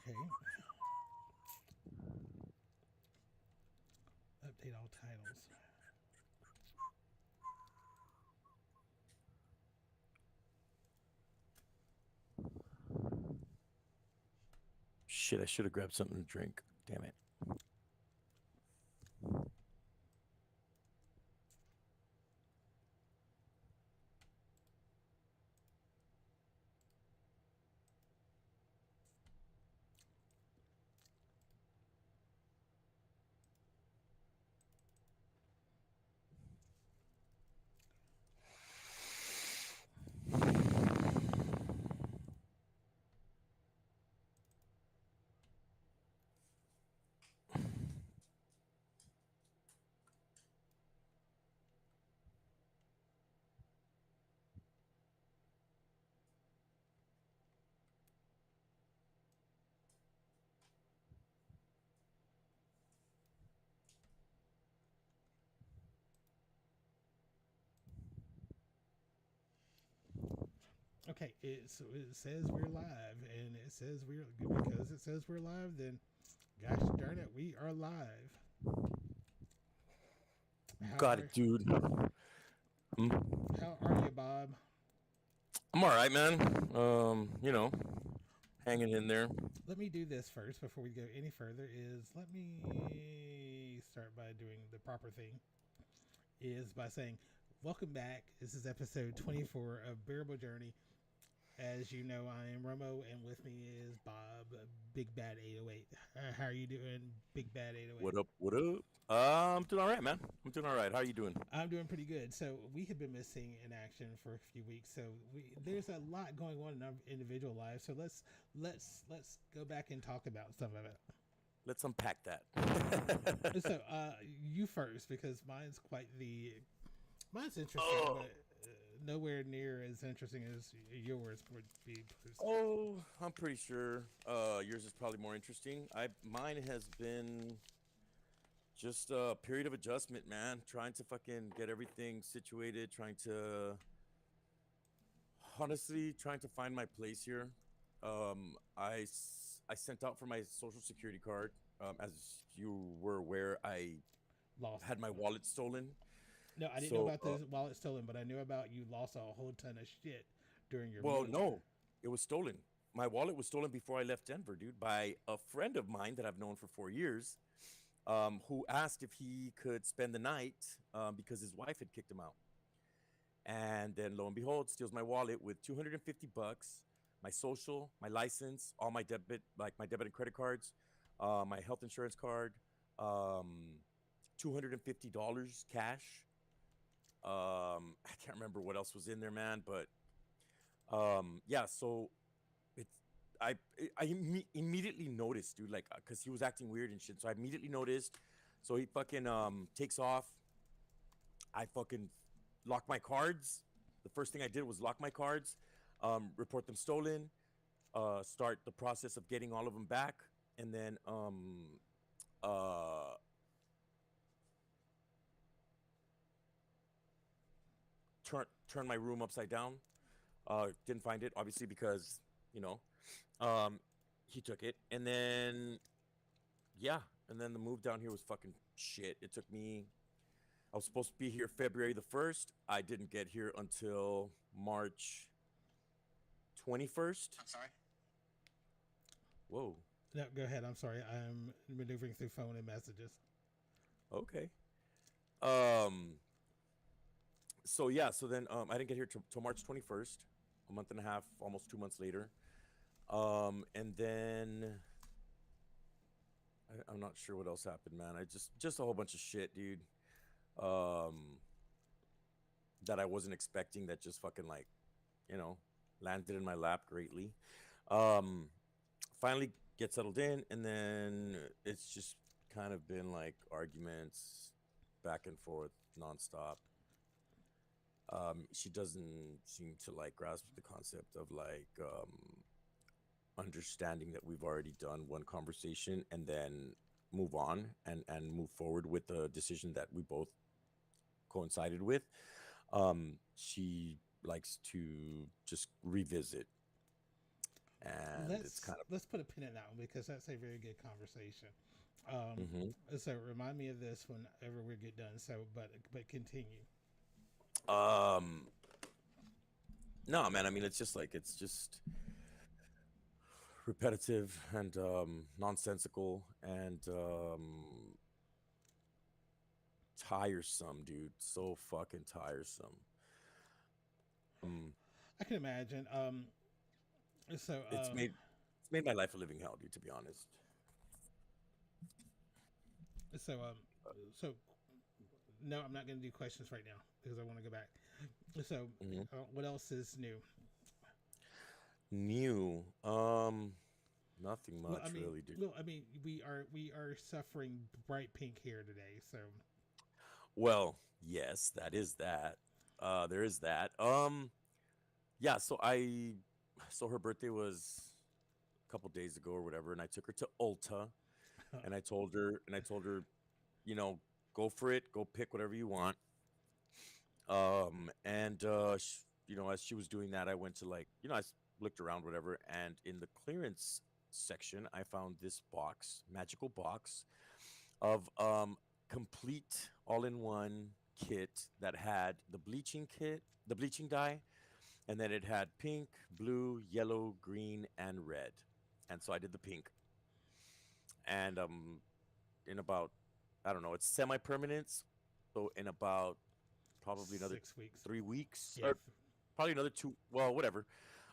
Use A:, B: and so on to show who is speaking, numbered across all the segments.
A: Okay. Update all titles.
B: Shit, I should have grabbed something to drink. Damn it.
A: Okay, it says we're live, and it says we're because it says we're live. Then, gosh darn it, we are live. How
B: Got it,
A: are
B: dude. Hmm?
A: how are you, Bob?
B: I'm all right, man. Hanging in there.
A: Let me do this first before we go any further. Is let me start by doing the proper thing. Is by saying, "Welcome back. This is episode 24 of Bearable Journey." As you know, I am Romo, and with me is Bob, Big Bad 808. How are you doing, Big Bad 808?
B: What up? What up? I'm doing all right, man. I'm doing all right. How are you doing?
A: I'm doing pretty good. So we have been missing in action for a few weeks. So there's a lot going on in our individual lives. So let's go back and talk about some of it.
B: Let's unpack that.
A: So you first because mine's interesting,
B: oh,
A: but nowhere near as interesting as yours would be.
B: I'm pretty sure yours is probably more interesting. Mine has been just a period of adjustment, man. Trying to fucking get everything situated, trying to find my place here. I sent out for my social security card. As you were aware, I
A: Lost
B: had
A: it.
B: my wallet stolen.
A: No, I didn't know
B: So,
A: about the wallet stolen, but I knew about you lost a whole ton of shit during your
B: well,
A: move.
B: no, it was stolen. My wallet was stolen before I left Denver, dude, by a friend of mine that I've known for 4 years, who asked if he could spend the night because his wife had kicked him out. And then lo and behold, steals my wallet with 250 bucks, my social, my license, all my debit, like my debit and credit cards, my health insurance card, um, $250 cash. I can't remember what else was in there, man, but yeah, so it's I immediately noticed, dude, like because he was acting weird and shit. So I immediately noticed. So he fucking takes off. I fucking lock my cards. The first thing I did was lock my cards, report them stolen, start the process of getting all of them back, and then uh turn my room upside down. Didn't find it obviously because you know um he took it, and then yeah, and then the move down here was fucking shit. It took me. I was supposed to be here February the 1st. I didn't get here until March 21st.
C: I'm sorry.
B: Whoa.
A: No, go ahead. I'm sorry. I'm maneuvering through phone and messages.
B: Okay. Um. So yeah. So then I didn't get here till March 21st. A month and a half, almost 2 months later. And then I'm not sure what else happened, man. I just a whole bunch of shit, dude. Um. That I wasn't expecting. That just fucking like, you know, landed in my lap greatly. Um. Finally get settled in, and then it's just kind of been like arguments back and forth nonstop. She doesn't seem to like grasp the concept of like understanding that we've already done one conversation and then move on and move forward with the decision that we both coincided with. She likes to just revisit. and it's kind
A: Let's put a pin in that one because that's a very good conversation.
B: of.
A: So remind me of this whenever we get done. So, but continue.
B: Um, no, man. I mean, it's just repetitive and nonsensical and tiresome, dude. So fucking tiresome. Um,
A: I can imagine. So
B: it's made my life a living hell, dude. To be honest.
A: so so no, I'm not going to do questions right now because I want to go back. So,
B: Hmm.
A: what else is new?
B: New. Nothing much really, dude.
A: Well, I mean, we are suffering bright pink hair today. So,
B: Well, yes, that is that. There is that. Yeah. So her birthday was a couple days ago or whatever, and I took her to Ulta, and I told her, you know, go for it, go pick whatever you want. And as she was doing that, I went to looked around, whatever, and in the clearance section, I found this magical box of complete all-in-one kit that had the bleaching dye, and then it had pink, blue, yellow, green, and red. And so I did the pink, and in about, I don't know, it's semi-permanent, so in about probably another
A: 6 weeks.
B: 3 weeks,
A: Yeah.
B: or probably another two. Well, whatever.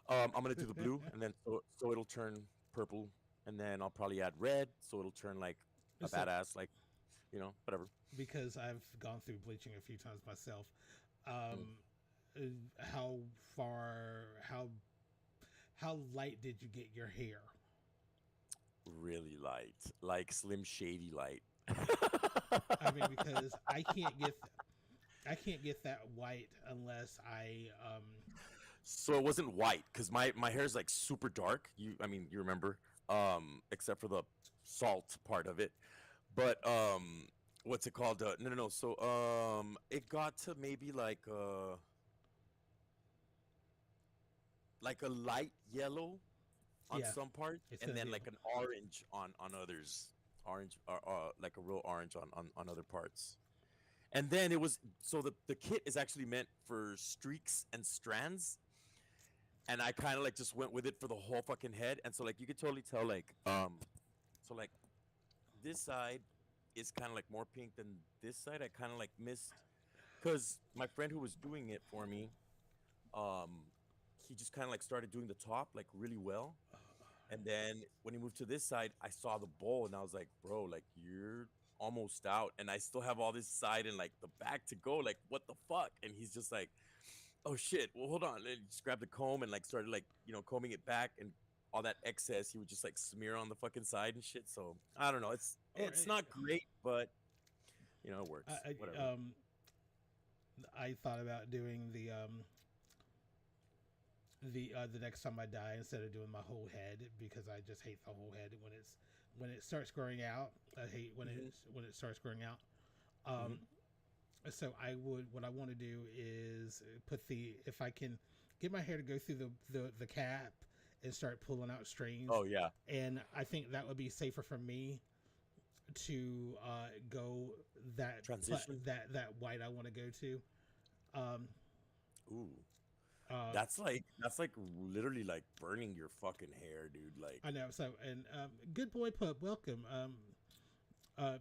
B: I'm gonna do the blue, and then so it'll turn purple, and then I'll probably add red, so it'll turn like a
A: So,
B: badass, like whatever.
A: because I've gone through bleaching a few times myself.
B: Mm.
A: How far? How light did you get your hair?
B: Really light, like Slim Shady light.
A: I mean, because I can't get that white unless I
B: So it wasn't white because my hair is like super dark. I mean, you remember, except for the salt part of it. But what's it called? No, no, no. So it got to maybe like a light yellow on
A: yeah,
B: some parts,
A: it's
B: and
A: gonna
B: then
A: be
B: like an orange on others. Orange, like a real orange on other parts. And then it was so the kit is actually meant for streaks and strands, and I kind of like just went with it for the whole fucking head. And so like you could totally tell so like this side is kind of like more pink than this side. I kind of like missed because my friend who was doing it for me, um, he just kind of like started doing the top like really well. And then when he moved to this side, I saw the bowl and I was like, bro, like you're almost out. And I still have all this side and like the back to go. Like, what the fuck? And he's just like, oh shit, well, hold on. And he just grabbed the comb and like started like, combing it back, and all that excess he would just like smear on the fucking side and shit. So I don't know.
A: or
B: It's not great, but it
A: I,
B: works.
A: I
B: Whatever.
A: um I thought about doing the next time I die instead of doing my whole head because I just hate the whole head when it starts growing out. I hate
B: Hmm.
A: when it starts growing out.
B: Hmm.
A: Um, so what I want to do is put the if I can get my hair to go through the cap and start pulling out strings,
B: Oh yeah.
A: and I think that would be safer for me to go
B: Transition.
A: that white I want to go to. Um,
B: Ooh.
A: uh,
B: That's like literally like burning your fucking hair, dude. Like
A: I know. So and good boy pup, welcome. Uh,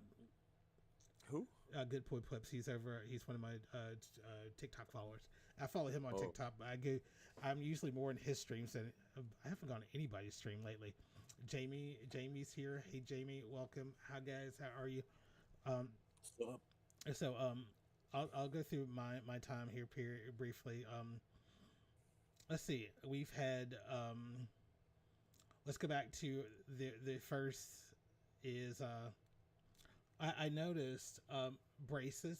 B: who?
A: Good boy pups. He's over. He's one of my TikTok followers. I follow him on
B: Oh,
A: TikTok, but I'm usually more in his streams than I haven't gone to anybody's stream lately. Jamie's here. Hey, Jamie, welcome. How guys? How are you? Um,
B: stop.
A: so I'll go through my time here briefly. Let's see. We've had let's go back to the first is I noticed braces.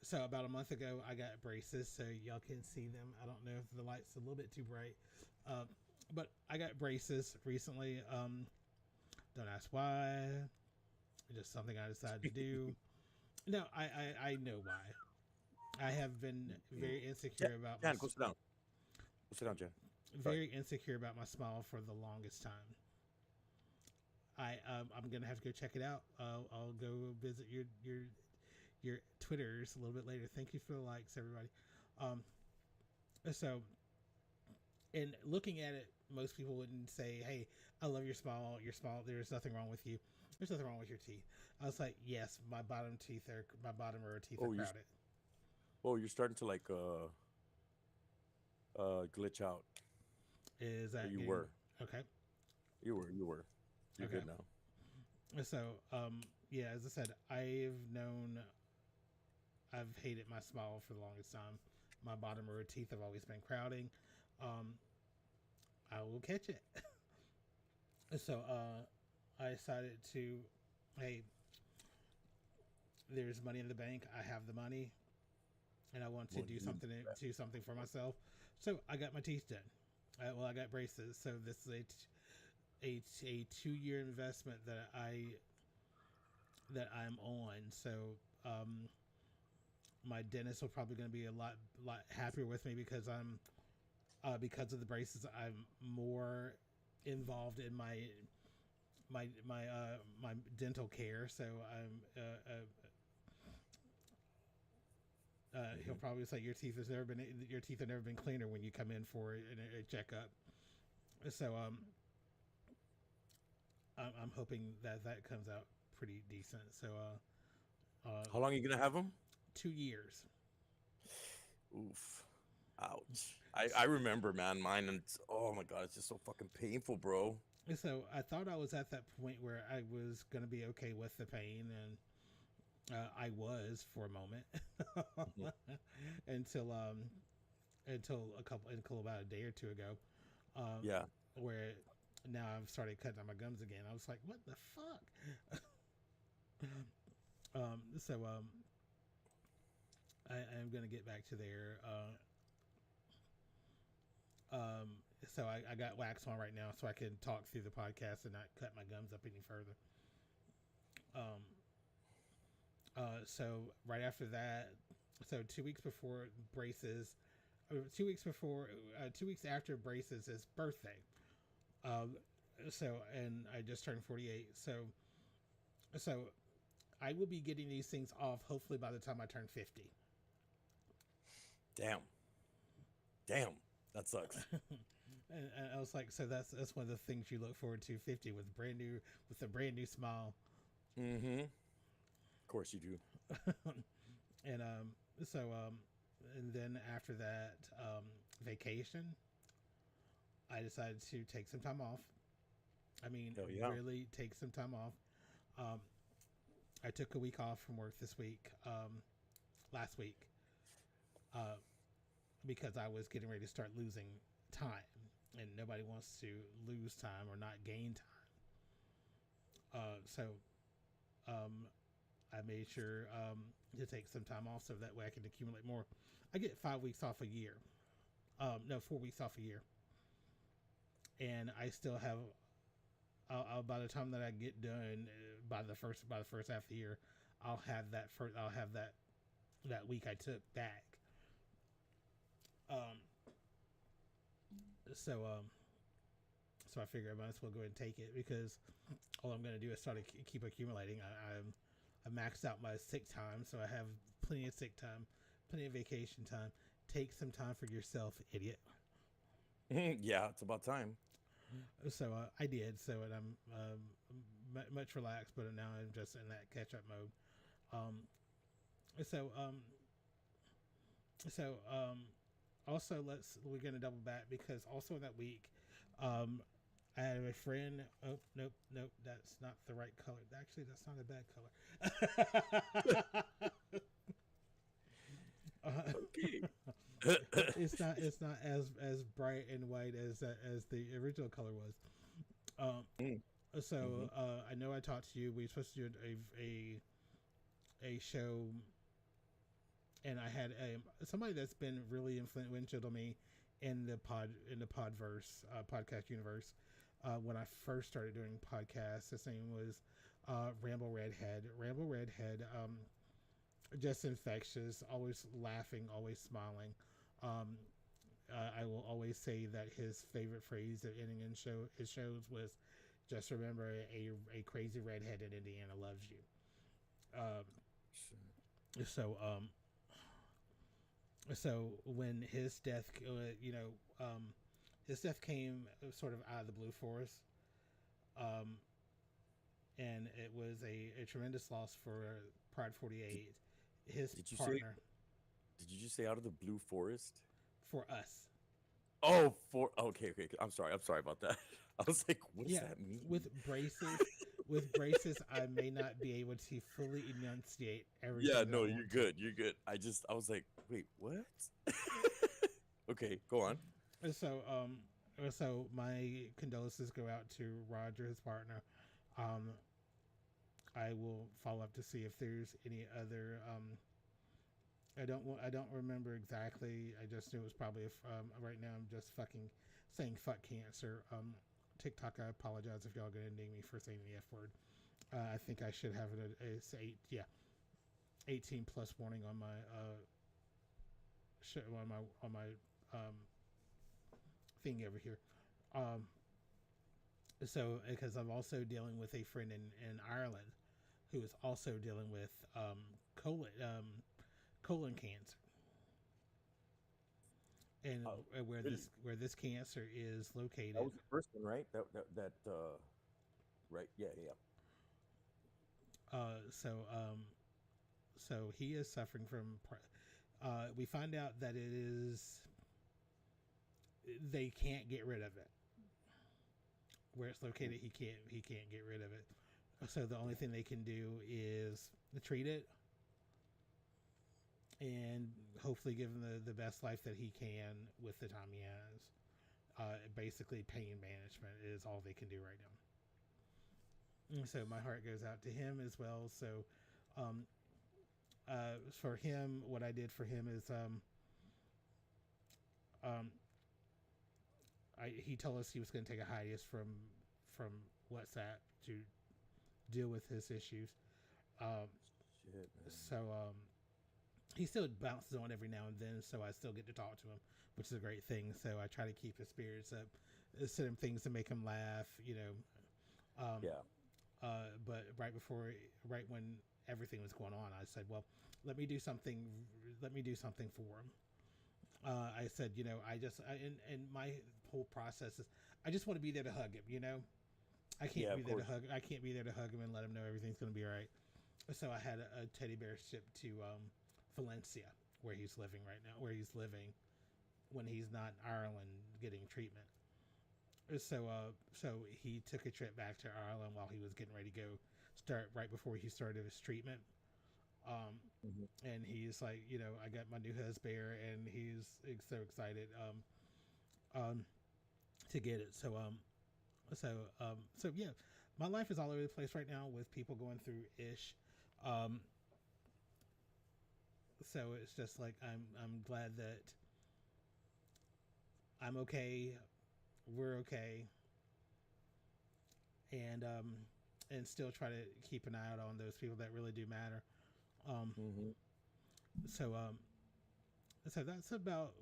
A: So about a month ago, I got braces, so y'all can see them. I don't know if the light's a little bit too bright, uh, but I got braces recently. Don't ask why. Just something I decided to do. No, I know why. I have been
B: Mm.
A: very
B: Jan,
A: insecure about my.
B: Jan, go sit down. Go sit down, Jan. Right.
A: very insecure about my smile for the longest time. I'm gonna have to go check it out. I'll go visit your Twitters a little bit later. Thank you for the likes, everybody. Um, so, in looking at it, most people wouldn't say, "Hey, I love your smile. Your smile. There's nothing wrong with you. There's nothing wrong with your teeth." I was like, "Yes, my bottom row teeth are
B: Oh,
A: crowded."
B: you're starting to like glitch out.
A: Is
B: Or
A: that
B: you
A: getting
B: were.
A: okay?
B: You were. You're
A: Okay.
B: good now.
A: So, yeah, as I said, I've hated my smile for the longest time. My bottom row teeth have always been crowding. Um, I will catch it. So, I decided to, hey, there's money in the bank. I have the money, and I want to
B: Well,
A: do something for myself. So I got my teeth done. I got braces. So this is a 2 year investment that I'm on. So my dentist will probably going to be a lot happier with me because of the braces. I'm more involved in my dental care. So he'll
B: mm-hmm.
A: probably say your teeth have never been cleaner when you come in for a checkup. So I'm hoping that comes out pretty decent. So
B: How long are you gonna have them?
A: 2 years.
B: Oof. Ouch. I remember, man, mine, and oh my god, it's just so fucking painful, bro.
A: So I thought I was at that point where I was gonna be okay with the pain, and I was for a moment
B: Mhm.
A: until until about a day or two ago, um,
B: Yeah.
A: where now I've started cutting out my gums again. I was like, what the fuck? So I am gonna get back to there. So I got wax on right now, so I can talk through the podcast and not cut my gums up any further. Um, so right after that, so 2 weeks before braces, 2 weeks before, 2 weeks after braces, his birthday. Um, so and I just turned 48. So I will be getting these things off hopefully by the time I turn 50.
B: Damn. Damn. That sucks.
A: And I was like, so that's one of the things you look forward to, 50 with a brand new smile.
B: Mm-hmm. Of course you do.
A: And so and then after that vacation, I decided to take some time off. I mean,
B: Hell yeah.
A: really take some time off. Um, I took a week off from work this week, last week, uh, because I was getting ready to start losing time, and nobody wants to lose time or not gain time. So I made sure to take some time off so that way I can accumulate more. I get 5 weeks off a year. No, 4 weeks off a year, and I still have. By the time that I get done, by the first half of the year, I'll have that week I took back. Um, so so I figure I might as well go ahead and take it because all I'm going to do is start to keep accumulating. I maxed out my sick time, so I have plenty of sick time, plenty of vacation time. Take some time for yourself, idiot.
B: Yeah, it's about time.
A: So I did. So and I'm much relaxed, but now I'm just in that catch up mode. Um, so so also we're gonna double back because also in that week, I had a friend. Oh nope, that's not the right color. Actually, that's not a bad color.
B: Okay.
A: It's not as bright and white as the original color was. Um,
B: Mm. Mm-hmm.
A: so I know I talked to you. We were supposed to do a show, and I had somebody that's been really influential to me in the podverse podcast universe. When I first started doing podcasts, his name was Ramble Redhead. Ramble Redhead, just infectious, always laughing, always smiling. Um, I will always say that his favorite phrase of ending in his shows was, "Just remember, a crazy redhead in Indiana loves you." Um, so when his death, his death came sort of out of the blue for us, um, and it was a tremendous loss for Pride 48. His
B: Did you say?
A: partner
B: Did you just say out of the blue forest?
A: for us.
B: Oh, okay. I'm sorry. I'm sorry about that. I was like, what does
A: Yeah,
B: that mean?
A: with braces, I may not be able to fully enunciate
B: Yeah,
A: everything that I
B: no,
A: want
B: you're
A: to.
B: good. You're good. I was like, wait, what? Okay, go on.
A: And so my condolences go out to Roger, his partner. Um, I will follow up to see if there's any other. I don't remember exactly. I just knew it was probably. Right now I'm just fucking saying fuck cancer. TikTok, I apologize if y'all gonna ding me for saying the F word. I think I should have a 18 plus warning on my on my um thing over here. Um, so because I'm also dealing with a friend in Ireland who is also dealing with colon cancer, and
B: Oh, really?
A: where this cancer is
B: That
A: located.
B: was the first one, right? Right? Yeah, yeah.
A: Uh, so um, so he is suffering from. We find out that it is they can't get rid of it. Where it's located, he can't get rid of it. So the only
B: Damn.
A: thing they can do is treat it and hopefully give him the best life that he can with the time he has. Basically, pain management is all they can do right now. And so my heart goes out to him as well. So um, for him, what I did for him is um, he told us he was going to take a hiatus from WhatsApp to deal with his issues. Um,
B: Shit, man.
A: so he still bounces on every now and then, so I still get to talk to him, which is a great thing. So I try to keep his spirits up, send him things to make him laugh, Um,
B: Yeah.
A: but right when everything was going on, I said, "Well, let me do something. Let me do something for him." I said, and my whole process is, I just want to be there to hug him. I can't
B: Yeah,
A: be
B: of
A: there to
B: course.
A: hug. I can't be there to hug him and let him know everything's going to be all right. So I had a teddy bear shipped to Valencia, where he's living right now, where he's living when he's not in Ireland getting treatment. So he took a trip back to Ireland while he was getting ready to go start right before he started his treatment. Um,
B: Mhm.
A: and he's like, I got my new husband, and he's so excited to get it. So so yeah, my life is all over the place right now with people going through ish. Um, so it's just like I'm glad that I'm okay, we're okay, and still try to keep an eye out on those people that really do matter. Um,
B: Mhm.
A: so um, so that's about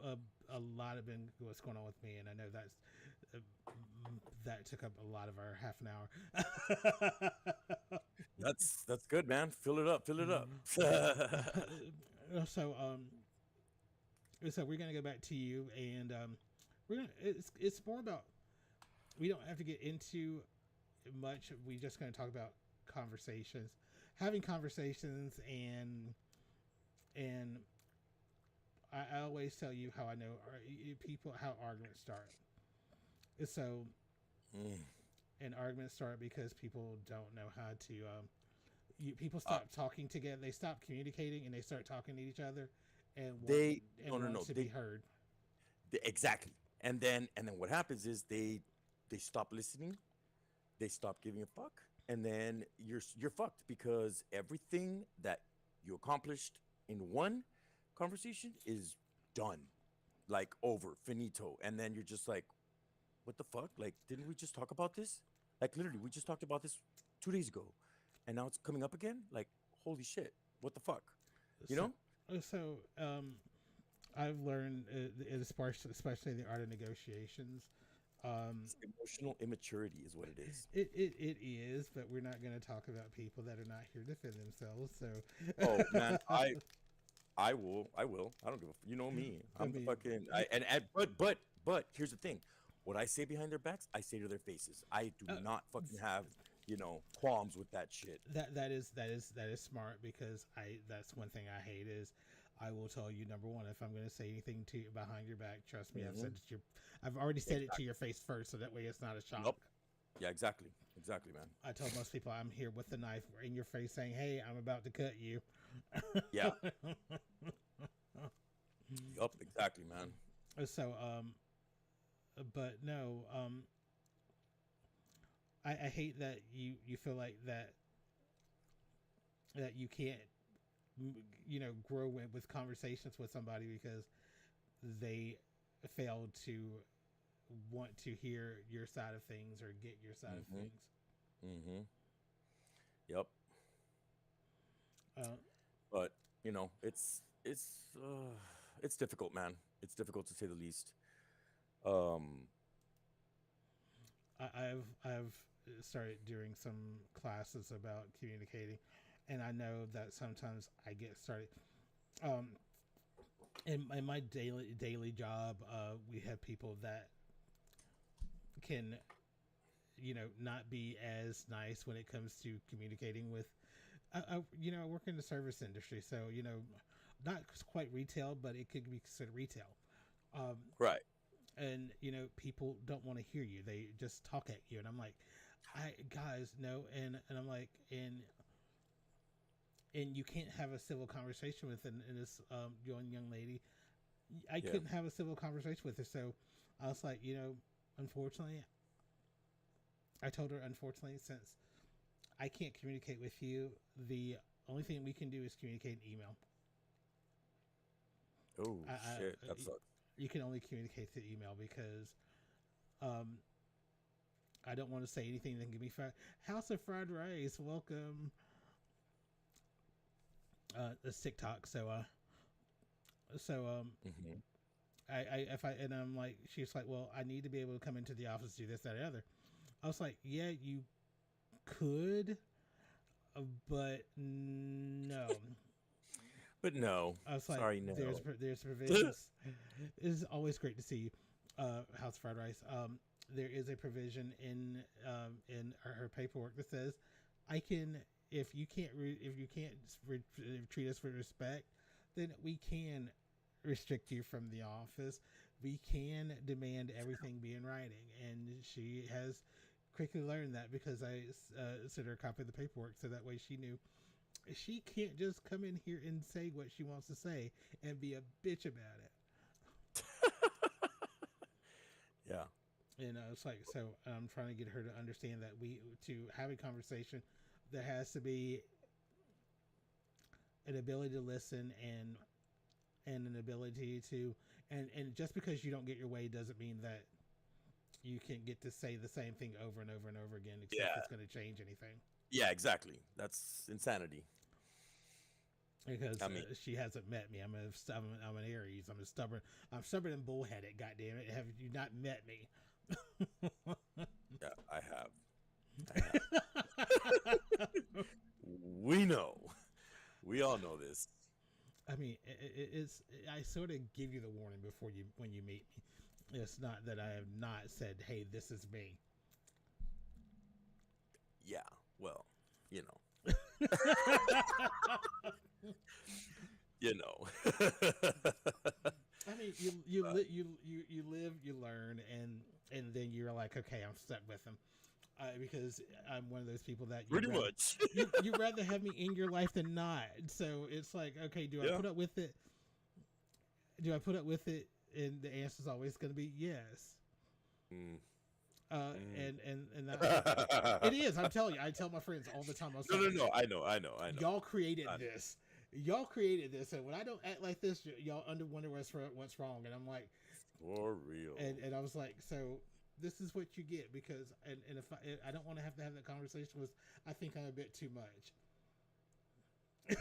A: a, a lot of what's going on with me, and I know uh, that took up a lot of our half an hour.
B: That's good, man. Fill it up. Fill it up.
A: so so we're gonna go back to you, and it's more about, we don't have to get into much. We just gonna talk about conversations, having conversations, and I always tell you how I know people, how arguments start. So
B: Mm.
A: and arguments start because people don't know how to people
B: Uh,
A: stop talking together, they stop communicating, and they start talking to each other and
B: they no, no,
A: want
B: no.
A: to be heard.
B: Exactly. And then what happens is they stop listening. They stop giving a fuck, and then you're fucked because everything that you accomplished in one conversation is done, like over, finito, and then you're just like, what the fuck? Like, didn't we just talk about this? Like, literally, we just talked about this 2 days ago, and now it's coming up again. Like, holy shit, what the fuck? You
A: so
B: know?
A: so I've learned, especially the art of negotiations. Um,
B: It's emotional immaturity is what it is.
A: it is, but we're not going to talk about people that are not here to defend themselves. So,
B: Oh man, I will. I don't give a. You know me.
A: I
B: I'm the
A: mean,
B: fucking. But here's the thing. What I say behind their backs, I say to their faces. I do
A: uh,
B: not fucking have qualms with that shit.
A: that is smart because that's one thing I hate is I will tell you number one if I'm going to say anything to you behind your back. Trust me,
B: Hmm.
A: I've already said it to
B: Exactly.
A: your face first, so that way it's not a shock.
B: Nope. Yeah. Exactly. Exactly, man.
A: I tell most people I'm here with the knife in your face, saying, "Hey, I'm about to cut you."
B: Yeah. Yup. Exactly, man.
A: so, but no, I hate that you feel like that you can't grow with conversations with somebody because they failed to want to hear your side of things or get your side of
B: Hmm.
A: things.
B: Hmm. Yep.
A: Uh,
B: But it's difficult, man. It's difficult to say the least. Um.
A: I've started doing some classes about communicating, and I know that sometimes I get started. Um, in my daily job, we have people that can not be as nice when it comes to communicating with. I work in the service industry, so not quite retail, but it could be considered retail. Um,
B: Right.
A: and people don't want to hear you; they just talk at you, and I'm like, I guys no, and I'm like, and you can't have a civil conversation with this young lady. I
B: Yeah.
A: couldn't have a civil conversation with her, so I was like, unfortunately, I told her, unfortunately, since I can't communicate with you, the only thing we can do is communicate in email.
B: Oh shit. That sucks.
A: You can only communicate through email because um, I don't want to say anything that can give me fried. House of Fried Rice, welcome. It's TikTok, so
B: Hmm.
A: I if I and I'm like, she's like, well, I need to be able to come into the office, do this, that, and the other. I was like, yeah, you could, but no.
B: But no.
A: I was like,
B: Sorry, no.
A: there's provisions. It's always great to see you, House of Fried Rice. There is a provision in her paperwork that says, I can if you can't treat us with respect, then we can restrict you from the office. We can demand everything be in writing, and she has quickly learned that because I sent her a copy of the paperwork, so that way she knew she can't just come in here and say what she wants to say and be a bitch about it.
B: Yeah.
A: It's like, so I'm trying to get her to understand that to have a conversation, there has to be an ability to listen and an ability to, and just because you don't get your way doesn't mean that you can get to say the same thing over and over and over again, except
B: Yeah.
A: it's going to change anything.
B: Yeah. Exactly. That's insanity.
A: Because
B: I mean,
A: she hasn't met me. I'm an Aries. I'm stubborn and bullheaded. God damn it! Have you not met me?
B: yeah, I have. I have. We know. We all know this.
A: I mean, it's. I sort of give you the warning before you when you meet me. It's not that I have not said, "Hey, this is me."
B: Yeah. Well, you know. You know.
A: I mean, you live, you learn, and then you're like, okay, I'm stuck with them, because I'm one of those people that
B: Pretty much.
A: you rather have me in your life than not. So it's like, okay, do I
B: Yeah.
A: put up with it? Do I put up with it? And the answer is always going to be yes.
B: Mm.
A: Uh,
B: Mm.
A: and it is. I'm telling you. I tell my friends all the time. I was
B: No,
A: like,
B: no, no. I know. I know. I know.
A: y'all created
B: I know.
A: this. Y'all created this, and when I don't act like this, y'all wonder what's wrong. And I'm like,
B: For real.
A: and I was like, so this is what you get because, and if I don't want to have that conversation with, I think I'm a bit too much.
B: I'm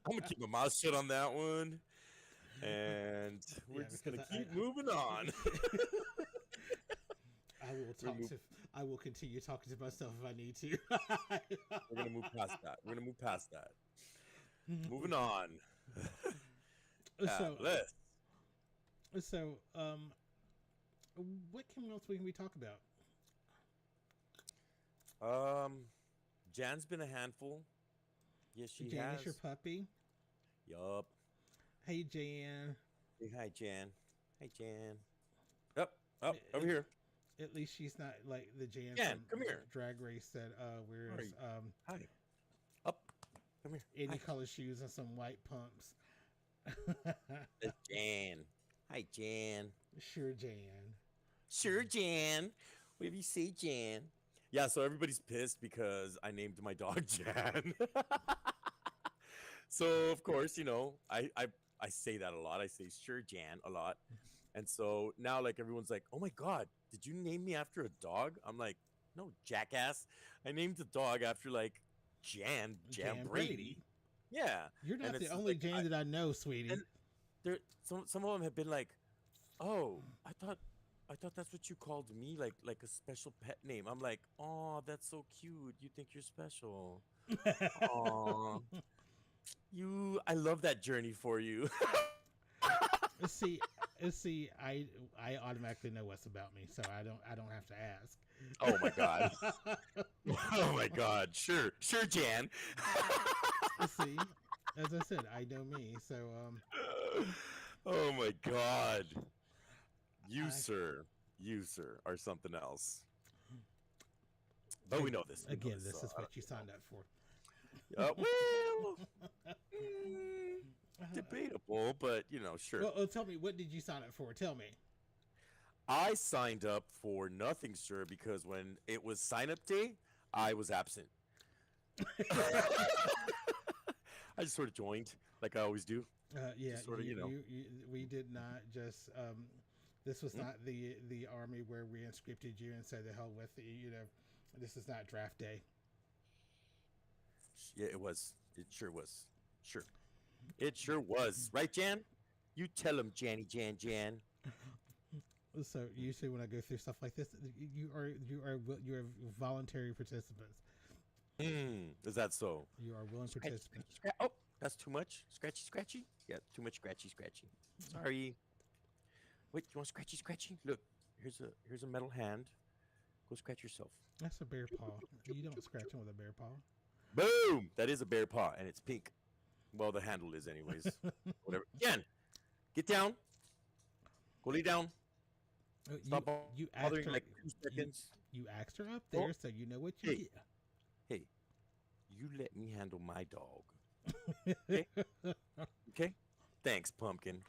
B: gonna keep my mouth shut on that one, and we're
A: Yeah,
B: just
A: because
B: gonna keep moving on.
A: I will
B: We're,
A: talk
B: move,
A: to. I will continue talking to myself if I need to.
B: we're gonna move past that. We're gonna move past that. Moving on.
A: so,
B: Bliss.
A: so, what else can we talk about?
B: Jan's been a handful. Yes, she
A: Jan
B: has.
A: is your puppy.
B: Yup.
A: Hey, Jan.
B: Say hi, Jan. Hi, Jan. Up, over here.
A: At least she's not like the Jan
B: Jan,
A: from
B: come here.
A: Drag Race that wears
B: Hi. Up. Come here.
A: any
B: Hi.
A: color shoes and some white pumps.
B: It's Jan. Hi, Jan.
A: Sure, Jan.
B: Sure, Jan. Whatever you say, Jan. Yeah, so everybody's pissed because I named my dog Jan. So, of course, I say that a lot. I say, sure, Jan, a lot. And so now, like, everyone's like, oh my God, did you name me after a dog? I'm like, no, jackass. I named the dog after, like, Jan Brady. Yeah.
A: You're not
B: And
A: the
B: it's
A: only
B: like,
A: Jan that I know, sweetie.
B: and there, some of them have been like, oh, I thought that's what you called me, like a special pet name. I'm like, oh, that's so cute. You think you're special. Oh, I love that journey for you.
A: see, I automatically know what's about me, so I don't have to ask.
B: Oh my God. Oh my God. Sure, Jan.
A: See, as I said, I know me. So
B: Oh my God. You sir, are something else. But we know this.
A: Again, this is what you signed up for.
B: Well, debatable, but sure.
A: Well, tell me, what did you sign up for? Tell me.
B: I signed up for nothing, sir, because when it was sign up day, I was absent. I just sort of joined, like I always do.
A: Yeah,
B: sort of,
A: we did not just. This was not the army where we inscripted you and said the hell with you. This is not draft day.
B: Yeah, it was. It sure was. Sure, it sure was. Right, Jan? You tell him, Jan.
A: So usually when I go through stuff like this, you are voluntary participants.
B: Is that so?
A: You are willing participants.
B: Oh, that's too much. Scratchy. Yeah, too much scratchy. Sorry. Wait, you want scratchy? Look, here's a metal hand. Go scratch yourself.
A: That's a bear paw. You don't scratch him with a bear paw.
B: Boom! That is a bear paw, and it's pink. Well, the handle is, anyways. Whatever. Jan, get down. Go lay down. Stop bothering like 2 seconds.
A: You asked her up there, so you know what you get.
B: Hey, you let me handle my dog. Okay? Okay? Thanks, pumpkin.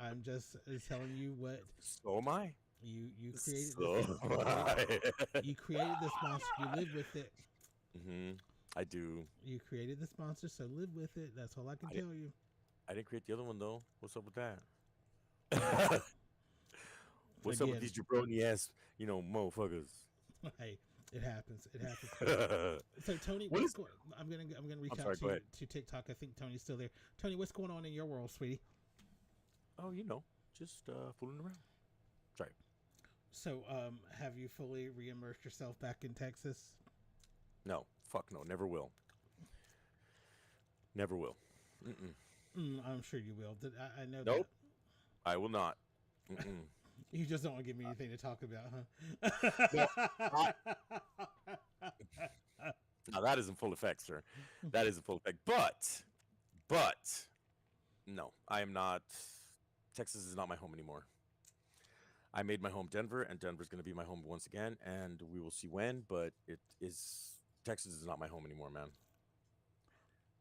A: I'm just telling you what.
B: So am I.
A: You created you created this monster. You live with it.
B: I do.
A: You created this monster, so live with it. That's all I can tell you.
B: I didn't create the other one though. What's up with that? What's up with these jabroni ass, motherfuckers?
A: Hey, it happens. So Tony, I'm gonna reach out to TikTok. I think Tony's still there. Tony, what's going on in your world, sweetie?
B: Oh, just fooling around. Sorry.
A: So, have you fully re-immersed yourself back in Texas?
B: No, fuck no, never will. Never will.
A: I'm sure you will. I know
B: nope.
A: that.
B: I will not.
A: You just don't want to give me anything to talk about, huh?
B: Now that is in full effect, sir. That is in full effect. But, no, I am not. Texas is not my home anymore. I made my home Denver, and Denver's going to be my home once again, and we will see when. But Texas is not my home anymore, man.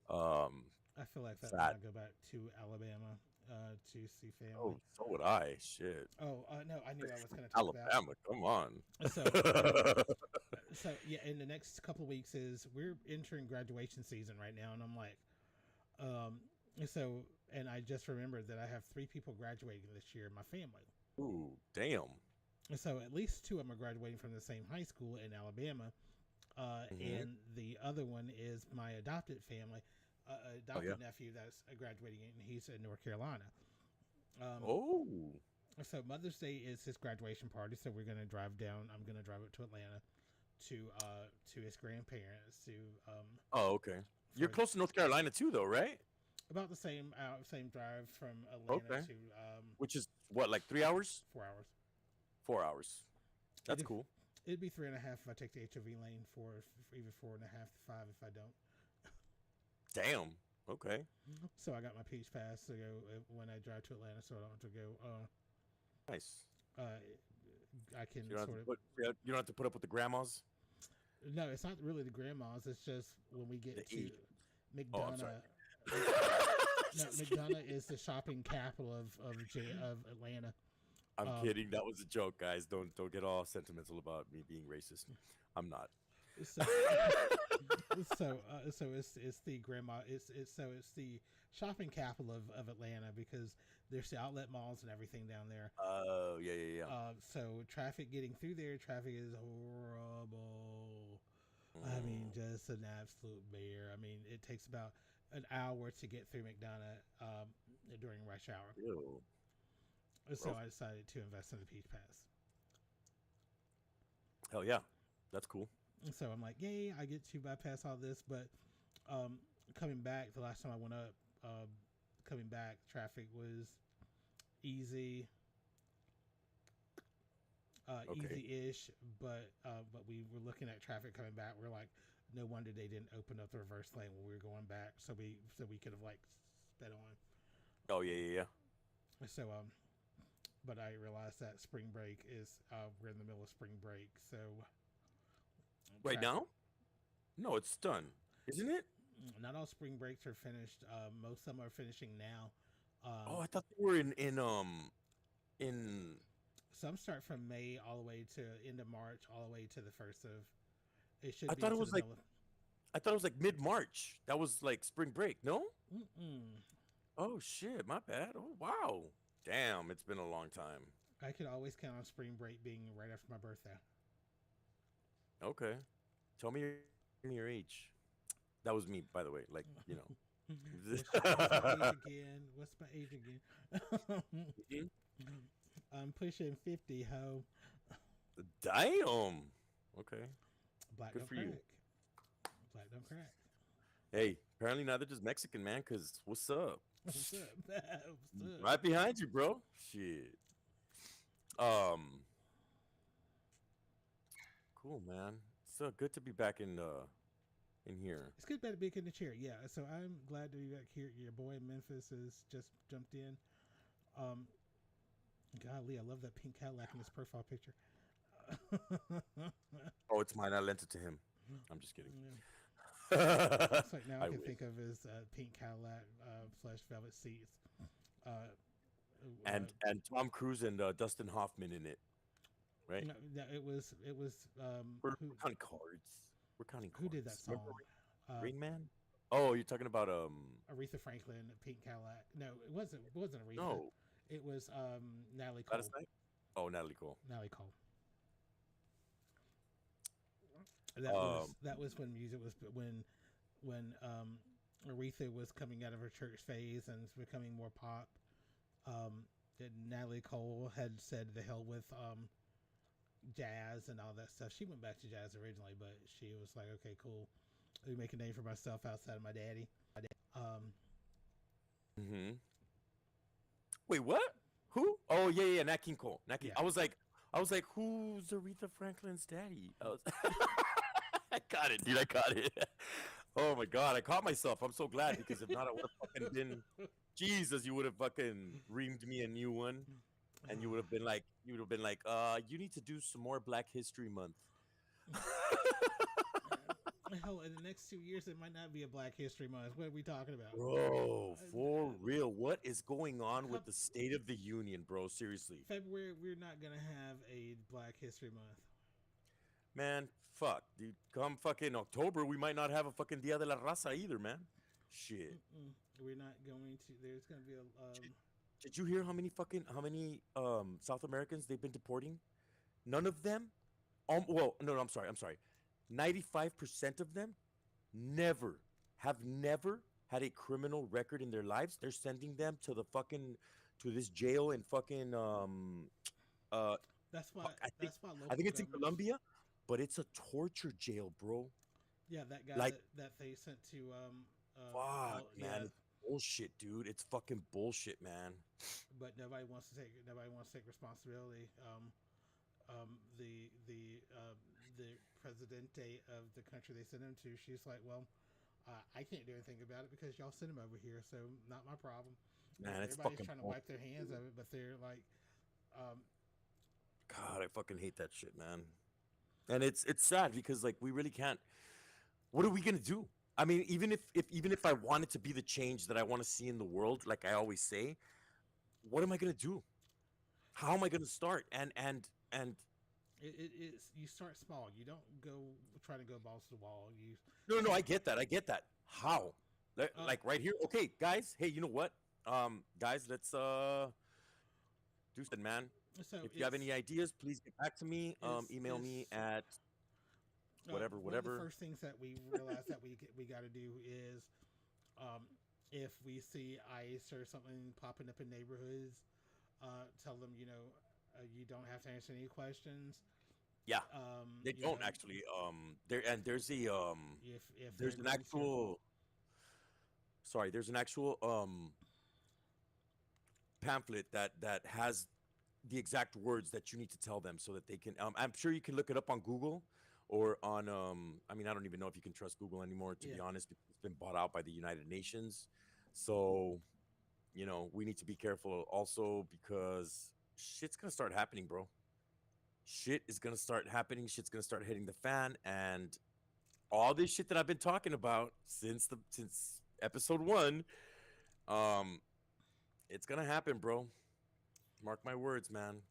A: I feel like that when I go back to Alabama to see family.
B: Oh, so would I. Shit.
A: Oh, no, I knew I was going to talk
B: Alabama, come on.
A: So, yeah, in the next couple of weeks we're entering graduation season right now, and I'm like, and I just remembered that I have 3 people graduating this year in my family.
B: Ooh, damn.
A: So at least 2 of them are graduating from the same high school in Alabama.
B: Mm-hmm.
A: and the other one is my adopted family,
B: Oh yeah.
A: adopted nephew that's graduating, and he's in North Carolina. Um,
B: Oh.
A: so Mother's Day is his graduation party, so we're gonna drive down. I'm gonna drive up to Atlanta to his grandparents to
B: Oh, okay. You're
A: for
B: close to North Carolina too, though, right?
A: about the same drive from Atlanta
B: Okay.
A: to
B: Which is what, like 3 hours?
A: 4 hours.
B: 4 hours. That's
A: It'd
B: cool.
A: it'd be 3.5 if I take the HOV lane, for even 4.5 to 5 if I don't.
B: Damn. Okay.
A: So I got my Peach Pass to go when I drive to Atlanta, so I don't have to go.
B: Nice.
A: Uh, I
B: So
A: can
B: you don't have to
A: sort of.
B: you don't have to put up with the grandmas.
A: No, it's not really the grandmas. It's just when we
B: The
A: get to
B: age. Oh, I'm sorry.
A: McDonough. No, McDonough is the shopping capital of Atlanta.
B: I'm
A: Um,
B: kidding. That was a joke, guys. Don't get all sentimental about me being racist. I'm not.
A: so so it's the grandma. It's the shopping capital of Atlanta because there's the outlet malls and everything down there.
B: Oh, yeah, yeah, yeah.
A: So traffic getting through there, traffic is horrible. I mean,
B: Mm.
A: just an absolute bear. I mean, it takes about an hour to get through McDonough during rush hour.
B: Ew.
A: So
B: Bro.
A: I decided to invest in the Peach Pass.
B: Hell yeah. That's cool.
A: And so I'm like, yay, I get to bypass all this. But um, coming back, the last time I went up, coming back, traffic was easy,
B: Okay.
A: easy-ish. But we were looking at traffic coming back. We're like, no wonder they didn't open up the reverse lane when we were going back, so we could have like sped on.
B: Oh, yeah, yeah, yeah.
A: So but I realized that spring break is we're in the middle of spring break, so
B: Right
A: traffic.
B: now? No, it's done. Isn't it?
A: Not all spring breaks are finished. Most of them are finishing now.
B: Oh,
A: Um,
B: I thought they were in
A: some start from May all the way to end of March, all the way to the first of. It
B: I
A: should be
B: thought it
A: to
B: was
A: the
B: like
A: middle.
B: I thought it was like mid-March. That was like spring break. No?
A: Mm-mm.
B: Oh shit, my bad. Oh wow. Damn, it's been a long time.
A: I could always count on spring break being right after my birthday.
B: Okay. Tell me your age. That was me, by the way. Like, you
A: What's my age
B: know.
A: again? What's my age again?
B: Mhm.
A: I'm pushing 50, ho.
B: Damn. Okay.
A: Black
B: Good
A: don't
B: for
A: crack.
B: you.
A: Black don't crack.
B: Hey, apparently neither does Mexican, man, because what's up?
A: What's up? What's up?
B: Right behind you, bro. Shit. Um, cool, man. It's good to be back in here.
A: It's good to be in the chair. Yeah, so I'm glad to be back here. Your boy in Memphis has just jumped in. Um, golly, I love that pink Cadillac in his profile picture.
B: Oh, it's mine. I lent it to him. I'm just kidding.
A: Yeah.
B: I
A: It's like now I can
B: wish.
A: think of his pink Cadillac / velvet seats. Uh,
B: And Tom Cruise and Dustin Hoffman in it, right?
A: no, no, it was
B: We're counting cards. We're counting
A: who did that
B: cards. Remember
A: song? Uh,
B: Rain Man? Oh, you're talking about
A: Aretha Franklin, Pink Cadillac. No, it wasn't Aretha.
B: no,
A: It was Natalie
B: Gladys
A: Cole.
B: Knight? Oh, Natalie Cole.
A: Natalie Cole.
B: Um,
A: That was when music was when Aretha was coming out of her church phase and was becoming more pop. And Natalie Cole had said the hell with jazz and all that stuff. She went back to jazz originally, but she was like, okay, cool. Let me make a name for myself outside of my daddy. Um,
B: hmm Wait, what? Who? Oh, yeah, yeah, Nat King Cole. Nat King.
A: yeah.
B: I was like, who's Aretha Franklin's daddy? I was, I got it, dude. I got it. Oh my god, I caught myself. I'm so glad because if not, I would have fucking been. Jesus, you would have fucking reamed me a new one, and you need to do some more Black History Month.
A: Hell, in the next 2 years, it might not be a Black History Month. What are we talking about?
B: Bro, for real, what is going on with
A: Come,
B: the State of the Union, bro? Seriously,
A: February, we're not gonna have a Black History Month.
B: man, fuck, dude. Come fucking October, we might not have a fucking Dia de la Raza either, man. Shit.
A: We're not going to. There's gonna be a.
B: Did, did you hear how many South Americans they've been deporting? None of them. Well, no, no, I'm sorry. 95% of them never had a criminal record in their lives. They're sending them to the fucking to this jail in fucking uh
A: That's why.
B: fuck,
A: That's why
B: I
A: local
B: think it's in
A: governments.
B: Colombia, but it's a torture jail, bro.
A: Yeah, that guy
B: Like
A: that they sent to
B: fuck, man,
A: yeah,
B: it's bullshit, dude. It's fucking bullshit, man.
A: but nobody wants to take responsibility. The presidente of the country they sent him to, she's like, well, I can't do anything about it because y'all sent him over here, so not my problem.
B: Man, it's
A: Everybody's
B: fucking
A: trying to
B: bullshit,
A: wipe their hands
B: dude.
A: of it, but they're like, um,
B: God, I fucking hate that shit, man. And it's sad because like we really can't. What are we gonna do? I mean, even if I wanted to be the change that I want to see in the world, like I always say, what am I gonna do? How am I gonna start? And
A: it's you start small. You don't go try to go balls to the wall. You
B: no, no,
A: start.
B: I get that. I get that. How?
A: Um,
B: Like right here. Okay, guys. Hey, you know what? Guys, let's do something, man.
A: so
B: If you have any ideas, please get back to me. Email
A: it's
B: me at whatever,
A: one of the
B: whatever.
A: first things that we realize that we got to do is um, if we see ice or something popping up in neighborhoods, tell them you don't have to answer any questions.
B: Yeah, they
A: You know
B: don't actually. There's a
A: if they're
B: there's an
A: going to
B: actual sorry, there's an actual pamphlet that has the exact words that you need to tell them so that they can. I'm sure you can look it up on Google or on. I mean, I don't even know if you can trust Google anymore, to
A: yeah.
B: be honest, because it's been bought out by the United Nations. So we need to be careful also because shit's gonna start happening, bro. Shit is gonna start happening. Shit's gonna start hitting the fan, and all this shit that I've been talking about since episode one, um, it's gonna happen, bro. Mark my words, man.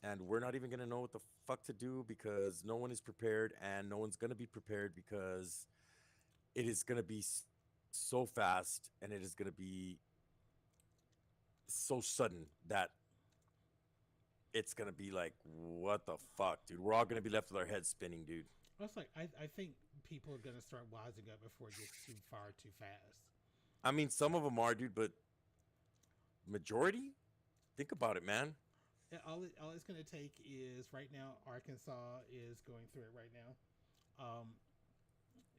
B: And we're not even gonna know what the fuck to do because no one is prepared, and no one's gonna be prepared because it is gonna be so fast, and it is gonna be so sudden that it's gonna be like, what the fuck, dude? We're all gonna be left with our heads spinning, dude.
A: It's like I think people are gonna start wising up before it gets too far too fast.
B: I mean, some of them are, dude, but majority, think about it, man.
A: All it's gonna take is right now Arkansas is going through it right now.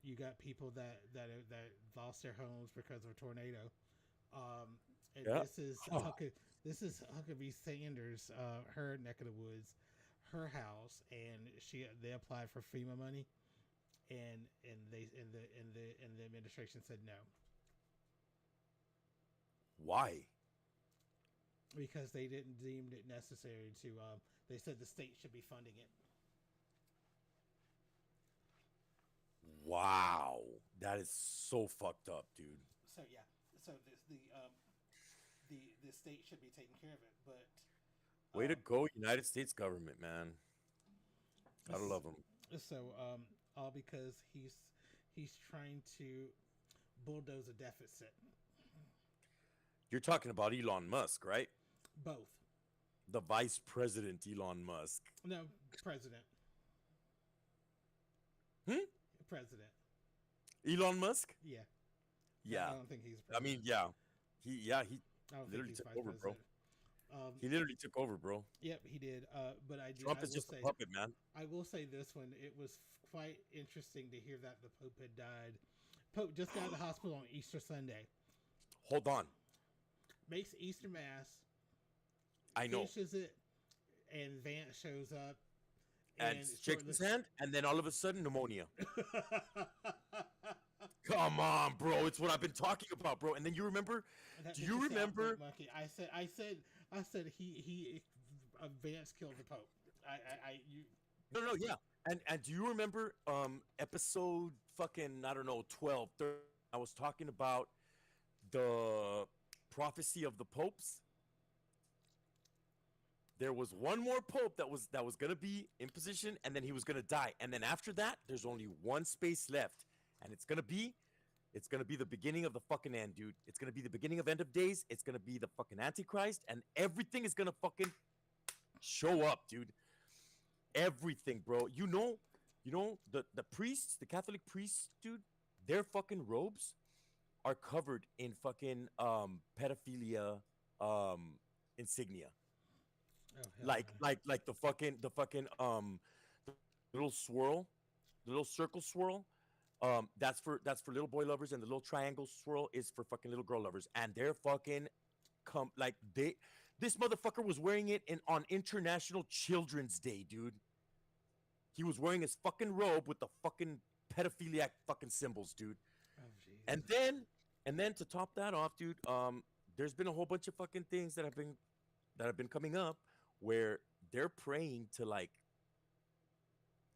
A: You got people that lost their homes because of a tornado. And
B: Yeah. Oh,
A: this is Huckabee Sanders, her neck of the woods, her house, and they applied for FEMA money, and they and the administration said no
B: why?
A: because they didn't deem it necessary to. They said the state should be funding it.
B: Wow, that is so fucked up, dude.
A: So yeah, so the state should be taking care of it, but
B: Way to
A: um,
B: go, United States government, man. Gotta love them.
A: so all because he's trying to bulldoze a deficit.
B: You're talking about Elon Musk, right?
A: Both.
B: The vice president, Elon Musk.
A: No, president.
B: Hmm?
A: President.
B: Elon Musk?
A: Yeah.
B: Yeah.
A: I don't think he's
B: I
A: president.
B: mean, yeah. He
A: I don't think
B: literally
A: he's
B: took
A: vice
B: over, bro.
A: president. Um,
B: He literally took over, bro.
A: yep, he did. But
B: Trump is just a puppet, man.
A: I will say this one. It was quite interesting to hear that the Pope had died. Pope just got out of the hospital on Easter Sunday.
B: Hold on.
A: Makes Easter Mass,
B: I know.
A: finishes it, and Vance shows up.
B: And shakes his hand, and then all of a sudden, pneumonia. Come on, bro. It's what I've been talking about, bro. And then you remember?
A: That
B: Do
A: makes
B: you
A: sound
B: remember?
A: like monkey. I said he Vance killed the Pope. You.
B: No, no, yeah. And do you remember episode fucking, I don't know, 12, 13? I was talking about the prophecy of the popes. There was one more pope that was gonna be in position, and then he was gonna die. And then after that, there's only one space left, and it's gonna be the beginning of the fucking end, dude. It's gonna be the beginning of end of days. It's gonna be the fucking Antichrist, and everything is gonna fucking show up, dude. Everything, bro. You know, the priests, the Catholic priests, dude, their fucking robes are covered in fucking pedophilia insignia.
A: Oh hell no.
B: Like the little swirl, the little circle swirl. That's for little boy lovers, and the little triangle swirl is for fucking little girl lovers. And they're fucking like this motherfucker was wearing it on International Children's Day, dude. He was wearing his fucking robe with the fucking pedophiliac fucking symbols, dude.
A: Oh jeez.
B: And then to top that off, dude, there's been a whole bunch of fucking things that have been coming up where they're praying to like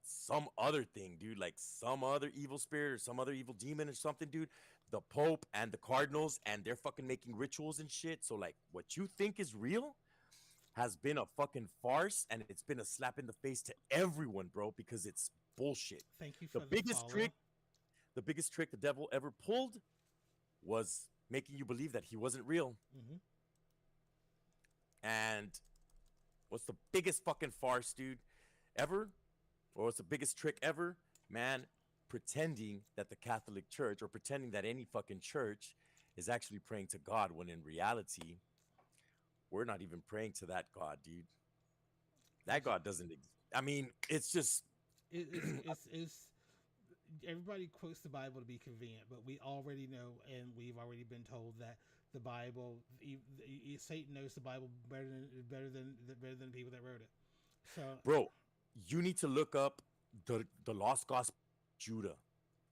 B: some other thing, dude, like some other evil spirit or some other evil demon or something, dude. The Pope and the Cardinals, and they're fucking making rituals and shit. So like, what you think is real has been a fucking farce, and it's been a slap in the face to everyone, bro, because it's bullshit.
A: Thank you
B: The
A: for the
B: biggest
A: follow.
B: trick, the biggest trick the devil ever pulled was making you believe that he wasn't real.
A: Hmm.
B: And what's the biggest fucking farce, dude, ever? Or what's the biggest trick ever? Man, pretending that the Catholic Church or pretending that any fucking church is actually praying to God when in reality, we're not even praying to that God, dude. That God doesn't exist. I mean, it's just
A: It's everybody quotes the Bible to be convenient, but we already know, and we've already been told that the Bible, Satan knows the Bible better than the people that wrote it. So,
B: bro, you need to look up the lost gospel of Judah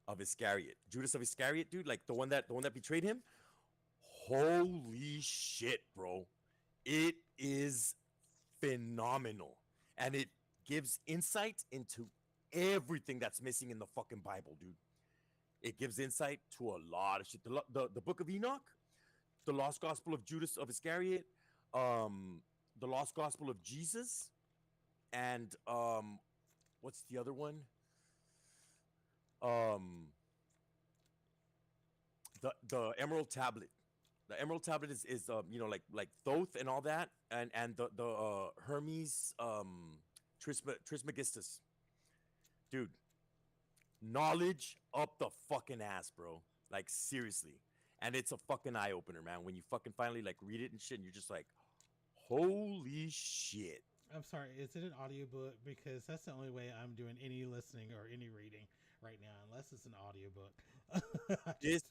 B: of Iscariot. Judas of Iscariot, dude, like the one that betrayed him. Holy shit, bro. It is phenomenal. And it gives insight into everything that's missing in the fucking Bible, dude. It gives insight to a lot of shit. The book of Enoch, the lost gospel of Judas of Iscariot, um, the lost gospel of Jesus, and what's the other one? Um, the Emerald Tablet. The Emerald Tablet is like Thoth and all that, and the Hermes Trismegistus, dude. Knowledge up the fucking ass, bro. Like seriously, and it's a fucking eye opener, man. When you fucking finally like read it and shit, and you're just like, holy shit.
A: I'm sorry, is it an audiobook? Because that's the only way I'm doing any listening or any reading right now, unless it's an audiobook. I
B: This
A: just,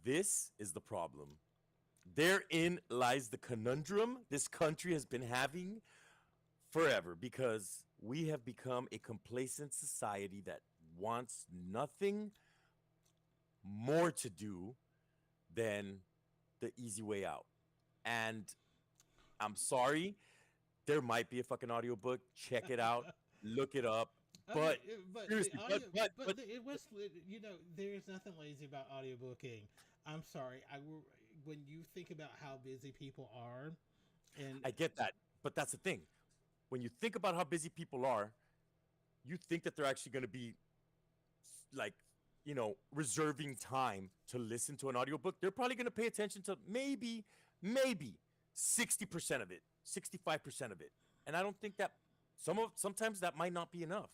B: this is the problem. Therein lies the conundrum this country has been having forever because we have become a complacent society that wants nothing more to do than the easy way out. And I'm sorry, there might be a fucking audiobook. Check it out, look it up.
A: okay,
B: But
A: but the
B: seriously,
A: audio, it was, there's nothing lazy about audiobooking. I'm sorry, when you think about how busy people are, and
B: I get that. But that's the thing. When you think about how busy people are, you think that they're actually going to be like, reserving time to listen to an audiobook. They're probably going to pay attention to maybe 60% of it, 65% of it. And I don't think that sometimes that might not be enough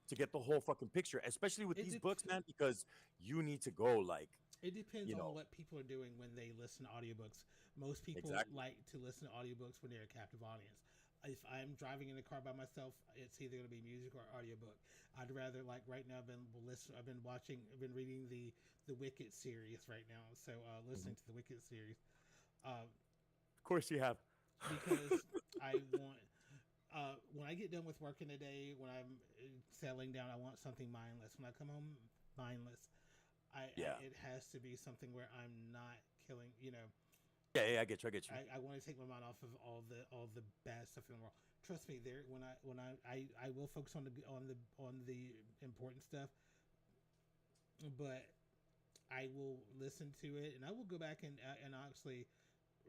B: to get the whole fucking picture, especially with
A: it
B: these
A: dep
B: books, man, because you need to go like,
A: it depends
B: you
A: on
B: know,
A: what people are doing when they listen to audiobooks. Most people
B: exactly.
A: like to listen to audiobooks when they're a captive audience. If I'm driving in the car by myself, it's either going to be music or audiobook. I'd rather, like right now, I've been watching, I've been reading the Wicked series right now. So
B: Mhm.
A: listening to the Wicked series, uh,
B: Of course you have.
A: because I want, when I get done with work in the day, when I'm settling down, I want something mindless. When I come home mindless,
B: Yeah.
A: it has to be something where I'm not killing.
B: Yeah, yeah, I get you. I get you.
A: I want to take my mind off of all the bad stuff in the world. Trust me, there when I will focus on the important stuff, but I will listen to it and I will go back and actually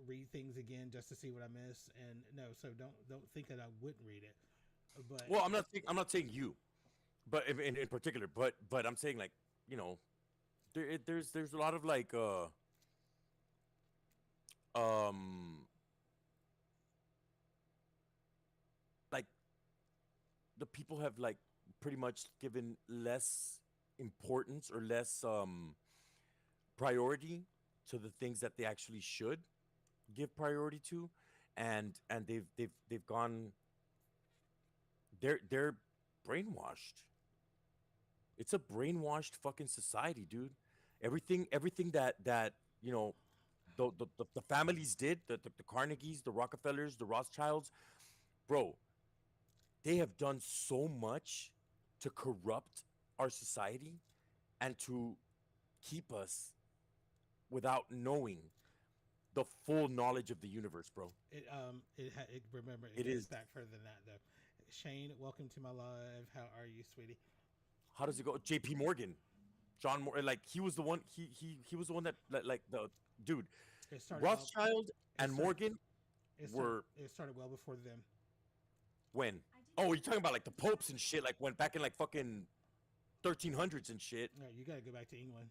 A: read things again just to see what I missed. And no, so don't think that I wouldn't read it, but
B: Well, I'm not saying you, but in particular, but I'm saying like, you know, there's a lot of like um like the people have like pretty much given less importance or less priority to the things that they actually should give priority to, and they've gone. They're brainwashed. It's a brainwashed fucking society, dude. Everything that you know the families did, the Carnegies, the Rockefellers, the Rothschilds, bro, they have done so much to corrupt our society and to keep us without knowing the full knowledge of the universe, bro.
A: Remember, it
B: It
A: goes
B: is.
A: back further than that though. Shane, welcome to my live. How are you, sweetie?
B: How does it go? J.P. Morgan, John Moore, like he was the one. He was the one that like the dude.
A: It started well.
B: Rothschild
A: It
B: and
A: started.
B: Morgan
A: It started.
B: were
A: It started well before them.
B: when? Oh, you're talking about like the popes and shit, like went back in like fucking 1300s and shit.
A: No, you gotta go back to England.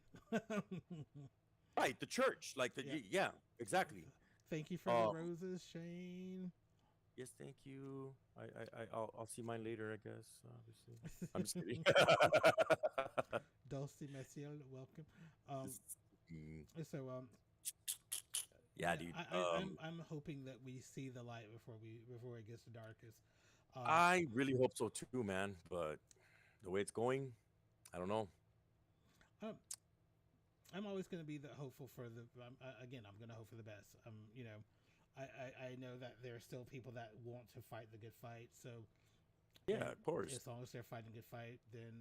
B: Right, the church, like the
A: Yeah.
B: yeah, exactly.
A: Thank you for
B: Uh,
A: the roses, Shane.
B: yes, thank you. I'll see mine later, I guess. Obviously, I'm just kidding.
A: Dulce Messiel, welcome.
B: Mm,
A: So
B: yeah, dude.
A: I'm hoping that we see the light before it gets the darkest. Um,
B: I really hope so too, man. But the way it's going, I don't know.
A: um, I'm always going to be the hopeful for the. Again, I'm going to hope for the best. I know that there are still people that want to fight the good fight. So,
B: Yeah,
A: and
B: of course.
A: as long as they're fighting a good fight, then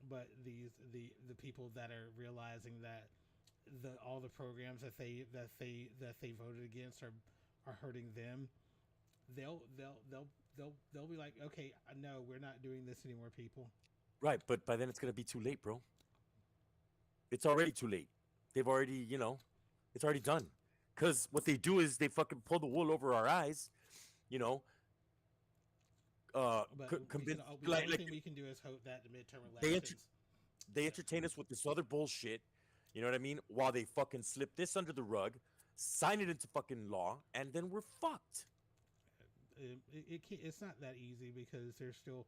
A: but the people that are realizing that all the programs that they voted against are hurting them, they'll be like, okay, no, we're not doing this anymore, people.
B: Right, but by then it's gonna be too late, bro. It's already too late. They've already, it's already done. Because what they do is they fucking pull the wool over our eyes, you know,
A: But
B: convince
A: the only
B: like
A: thing we can do is hope that the midterm
B: they
A: elections.
B: they entertain us with this other bullshit. You know what I mean? While they fucking slip this under the rug, sign it into fucking law, and then we're fucked.
A: It's not that easy because there's still,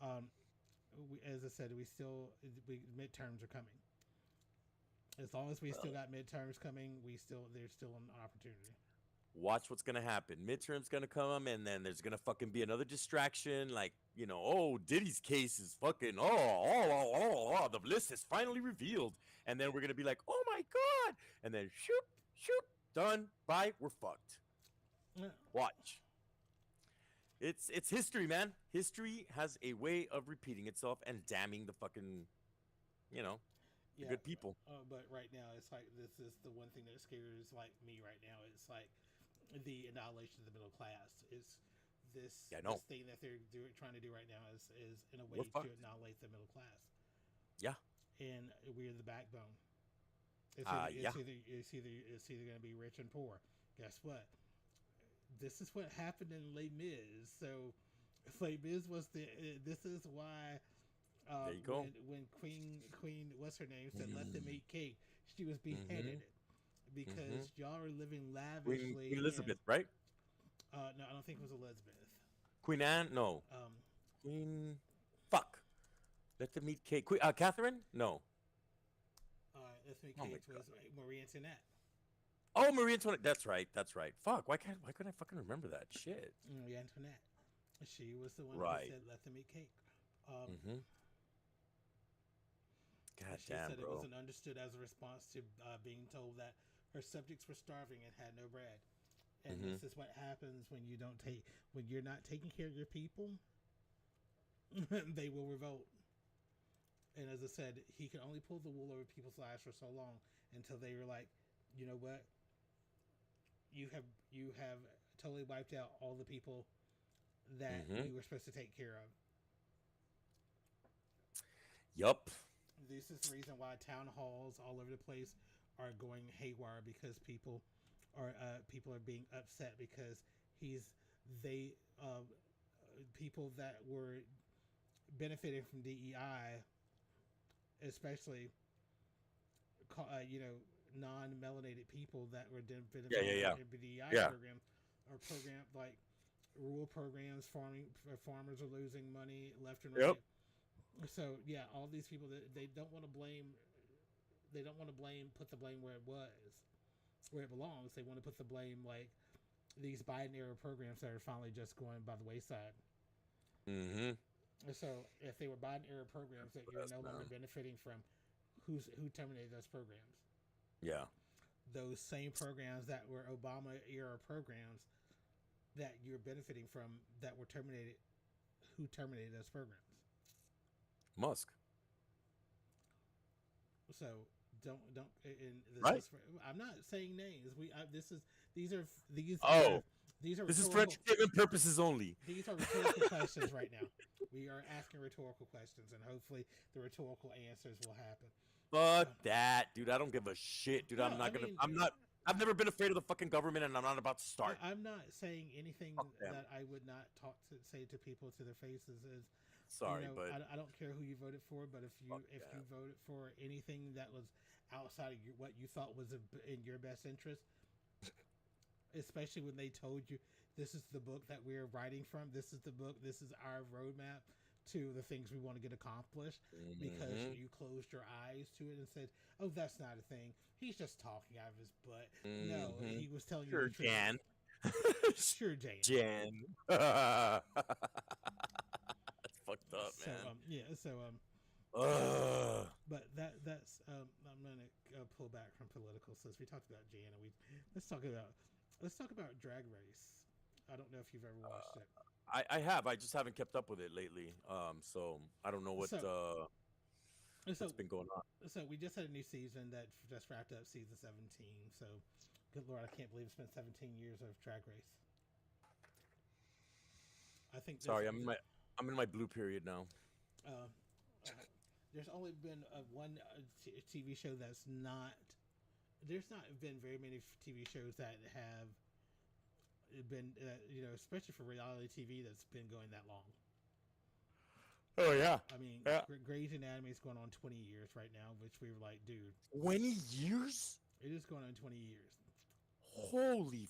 A: as I said, we midterms are coming. As long as we still got midterms coming, there's still an opportunity.
B: Watch what's gonna happen. Midterm's gonna come, and then there's gonna fucking be another distraction. Like, oh, Diddy's case is fucking the list is finally revealed, and then we're gonna be like, oh my god, and then shoop shoop done. Bye. We're fucked.
A: Yeah.
B: Watch. It's history, man. History has a way of repeating itself and damning the fucking, the
A: Yeah,
B: good people.
A: but right now it's like this is the one thing that scares like me right now. It's like the annihilation of the middle class. Is this
B: Yeah, I
A: this
B: know.
A: thing that they're trying to do right now is in a way
B: We're
A: to
B: fucked.
A: annihilate the middle class,
B: Yeah.
A: and we're the backbone.
B: Yeah.
A: It's either going to be rich and poor. Guess what? This is what happened in Les Mis. So Les Mis was this is why
B: There you go.
A: when Queen what's her name said let them eat cake, she was beheaded because y'all are living lavishly.
B: Queen Elizabeth, right?
A: No, I don't think it was Elizabeth.
B: Queen Anne? No.
A: Um,
B: Queen. Fuck. Let them eat cake. Catherine? No.
A: Let's make
B: Oh my
A: cake was Marie Antoinette.
B: Oh, Marie Antoinette. That's right. That's right. Fuck. Why couldn't I fucking remember that shit?
A: Marie Antoinette. She was the one
B: Right.
A: who said let them eat cake.
B: Mm-hmm. God
A: She
B: damn,
A: said it
B: bro.
A: wasn't understood as a response to being told that her subjects were starving and had no bread. And this is what happens when you're not taking care of your people. They will revolt. And as I said, he could only pull the wool over people's lives for so long until they were like, you know what? You have totally wiped out all the people that we were supposed to take care of.
B: Yup.
A: This is the reason why town halls all over the place are going haywire because people are being upset because people that were benefiting from DEI, especially non-melanated people that were benefiting
B: Yeah.
A: from the DEI
B: Yeah.
A: program like rural programs, farmers are losing money left and
B: Yep.
A: right. So yeah, all these people that they don't want to blame, they don't want to blame, put the blame where it was, where it belongs. They want to put the blame like these Biden era programs that are finally just going by the wayside.
B: Mm-hmm.
A: So if they were Biden era programs that you're
B: Yes,
A: no longer
B: man.
A: benefiting from, who terminated those programs?
B: Yeah.
A: Those same programs that were Obama era programs that you're benefiting from that were terminated. Who terminated those programs?
B: Musk.
A: So don't. And this
B: Right?
A: is. For, I'm not saying names. This is. These are. These
B: Oh,
A: are. These are
B: this is for
A: rhetorical.
B: entertainment purposes only.
A: These are rhetorical questions right now. We are asking rhetorical questions, and hopefully the rhetorical answers will happen.
B: Fuck that, dude. I don't give a shit, dude.
A: No,
B: I'm
A: I
B: not gonna.
A: mean,
B: I'm not. I've never been afraid of the fucking government, and I'm not about to start.
A: I'm not saying anything
B: Fuck them.
A: that I would not say to people to their faces is,
B: Sorry, but
A: I don't care who you voted for, but if you
B: them.
A: voted for anything that was outside of what you thought was in your best interest, especially when they told you this is the book that we're writing from, this is the book, this is our roadmap to the things we want to get accomplished, because you closed your eyes to it and said, "Oh, that's not a thing. He's just talking out of his butt." No, he was telling you the truth.
B: Jan.
A: Sure, Jan.
B: Jan. That's fucked up,
A: So
B: man.
A: but that's I'm gonna pull back from political since we talked about Jan, and let's talk about Drag Race. I don't know if you've ever watched it.
B: I have. I just haven't kept up with it lately. So I don't know what's been going on.
A: So we just had a new season that just wrapped up, season 17. So, good Lord, I can't believe it's been 17 years of Drag Race. I think.
B: Sorry, I'm in my blue period now.
A: There's only been one TV show that's not. There's not been very many TV shows that have been, especially for reality TV, that's been going that long.
B: Oh yeah.
A: I mean,
B: yeah.
A: Grey's Anatomy is going on 20 years right now, which we were like, dude.
B: 20 years?
A: It is going on 20 years.
B: Holy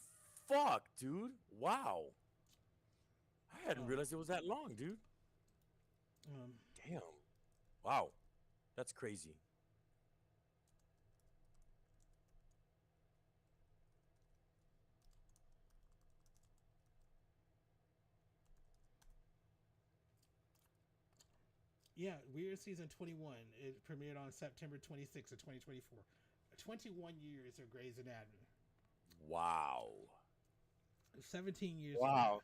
B: fuck, dude! Wow. I hadn't realized it was that long, dude. Damn. Wow. That's crazy.
A: Yeah, we're in season 21. It premiered on September 26th of 2024. 21 years of Grey's Anatomy.
B: Wow.
A: 17 years.
B: Wow.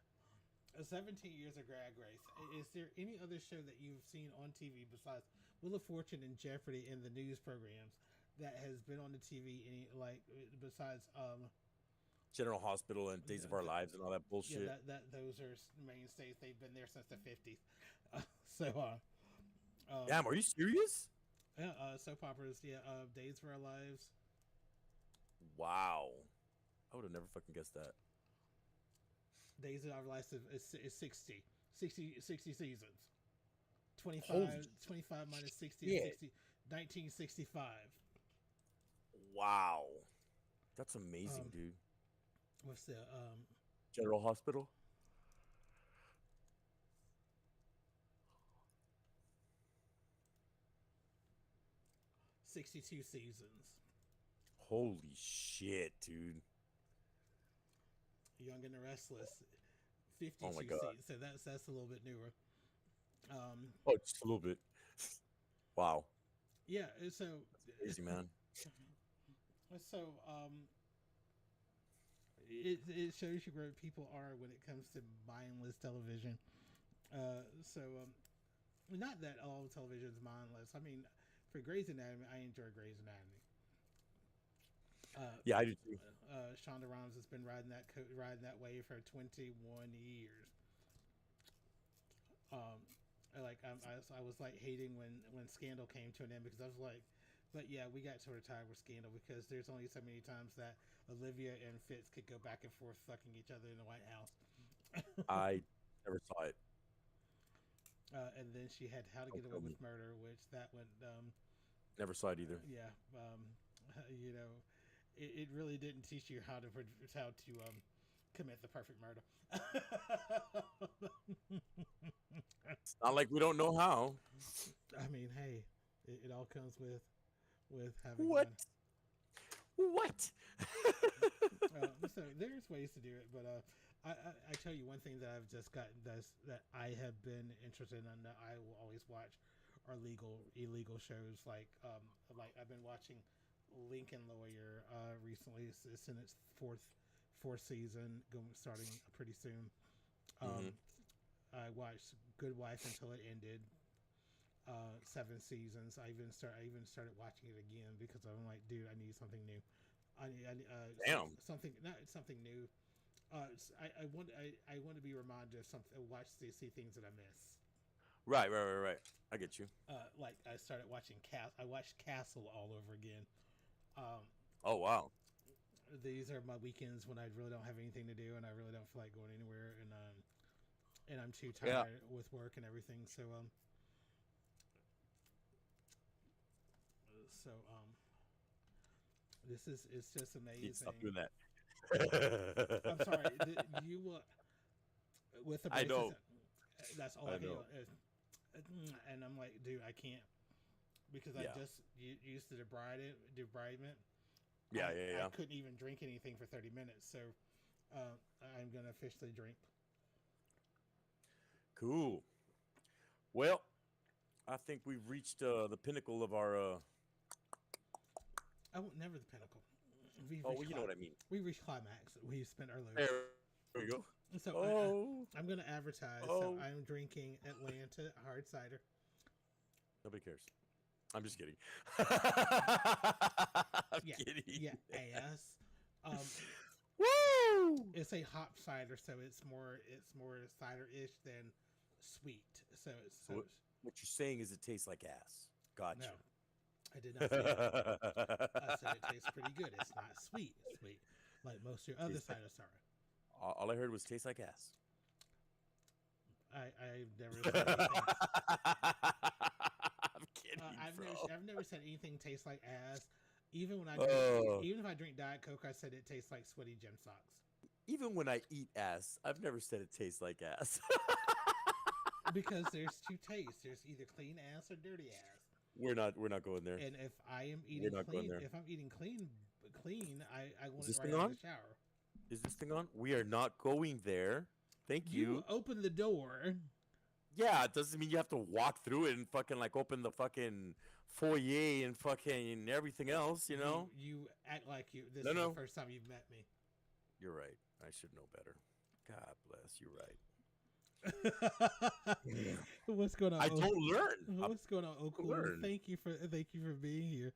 A: 17 years of Drag Race. Is there any other show that you've seen on TV besides Wheel of Fortune and Jeopardy and the news programs that has been on the TV? Besides
B: General Hospital and Days of Our Lives and all that bullshit.
A: Yeah, those are mainstays. They've been there since the 50s.
B: Damn, are you serious?
A: Yeah, soap operas. Yeah, Days of Our Lives.
B: Wow, I would have never fucking guessed that.
A: Days of Our Lives is 60 seasons. 25 minus 60 is 60. 1965.
B: Wow, that's amazing, dude.
A: What's the
B: General Hospital?
A: $62 seasons.
B: Holy shit, dude.
A: Young and the Restless, 52
B: Oh my God.
A: seasons. So that's a little bit newer.
B: Oh, just a little bit. Wow.
A: Yeah, so
B: Crazy, man.
A: So it shows you where people are when it comes to mindless television. Not that all television is mindless. I mean, for Grey's Anatomy, I enjoy Grey's Anatomy.
B: Yeah, I do too.
A: Shonda Rhimes has been riding that wave for 21 years. I was like hating when Scandal came to an end, because I was like, but yeah, we got to retire with Scandal because there's only so many times that Olivia and Fitz could go back and forth fucking each other in the White House.
B: I never saw it.
A: And then she had How to Get Away with Murder, which that went.
B: Never saw it either.
A: Yeah, it really didn't teach you how to commit the perfect murder.
B: It's not like we don't know how.
A: I mean, hey, it all comes with having
B: What?
A: fun.
B: What?
A: So there's ways to do it, but I tell you one thing that I've just gotten that I have been interested in and that I will always watch are illegal shows like I've been watching Lincoln Lawyer recently. It's in its fourth season, starting pretty soon.
B: Hmm.
A: I watched Good Wife until it ended. 7 seasons. I even started watching it again because I'm like, dude, I need something new.
B: Damn.
A: Something not something new. I want to be reminded of something. Watch see things that I miss.
B: Right. I get you.
A: Like I started watching I watched Castle all over again. Um,
B: Oh wow.
A: these are my weekends when I really don't have anything to do and I really don't feel like going anywhere, and I'm too
B: Yeah.
A: tired with work and everything. So this is it's just
B: Need to stop
A: amazing.
B: doing that.
A: I'm sorry, you will with the
B: I
A: braces.
B: know.
A: That's all
B: I
A: I hear.
B: know.
A: And I'm like, dude, I can't because I
B: Yeah.
A: just used the debridement.
B: Yeah.
A: I couldn't even drink anything for 30 minutes, so I'm gonna officially drink.
B: Cool. Well, I think we've reached the pinnacle of our.
A: Oh, never the pinnacle.
B: Oh, well, you know what I mean.
A: We reached climax. We spent our load.
B: There we go.
A: So
B: Oh.
A: I'm gonna advertise. So
B: Oh.
A: I'm drinking Atlanta hard cider.
B: Nobody cares. I'm just kidding. I'm
A: Yeah,
B: kidding.
A: yeah, ass. Um,
B: Woo!
A: it's a hop cider, so it's more cider-ish than sweet. So it's
B: So what you're saying is it tastes like ass. Gotcha.
A: no, I did not say that. I said it tastes pretty good. It's not sweet, like most of your other
B: Tastes like-
A: ciders are.
B: All I heard was tastes like ass.
A: I've never said anything.
B: I'm kidding, bro.
A: I've never said anything tastes like ass. Even when
B: Oh.
A: even if I drink Diet Coke, I said it tastes like sweaty gym socks.
B: Even when I eat ass, I've never said it tastes like ass.
A: Because there's two tastes. There's either clean ass or dirty ass.
B: We're not going there.
A: And if I am eating
B: not going
A: clean,
B: there.
A: if I'm eating clean, I want
B: this
A: it right
B: thing
A: out
B: on?
A: of the shower.
B: Is this thing on? We are not going there. Thank
A: You
B: you.
A: open the door.
B: Yeah, it doesn't mean you have to walk through it and fucking like open the fucking foyer and fucking everything else, you know?
A: You act like this
B: No,
A: is
B: no.
A: the first time you've met me.
B: You're right. I should know better. God bless. You're right.
A: What's going on?
B: I don't learn.
A: What's going on? Oh, cool.
B: learn.
A: Thank you for being here.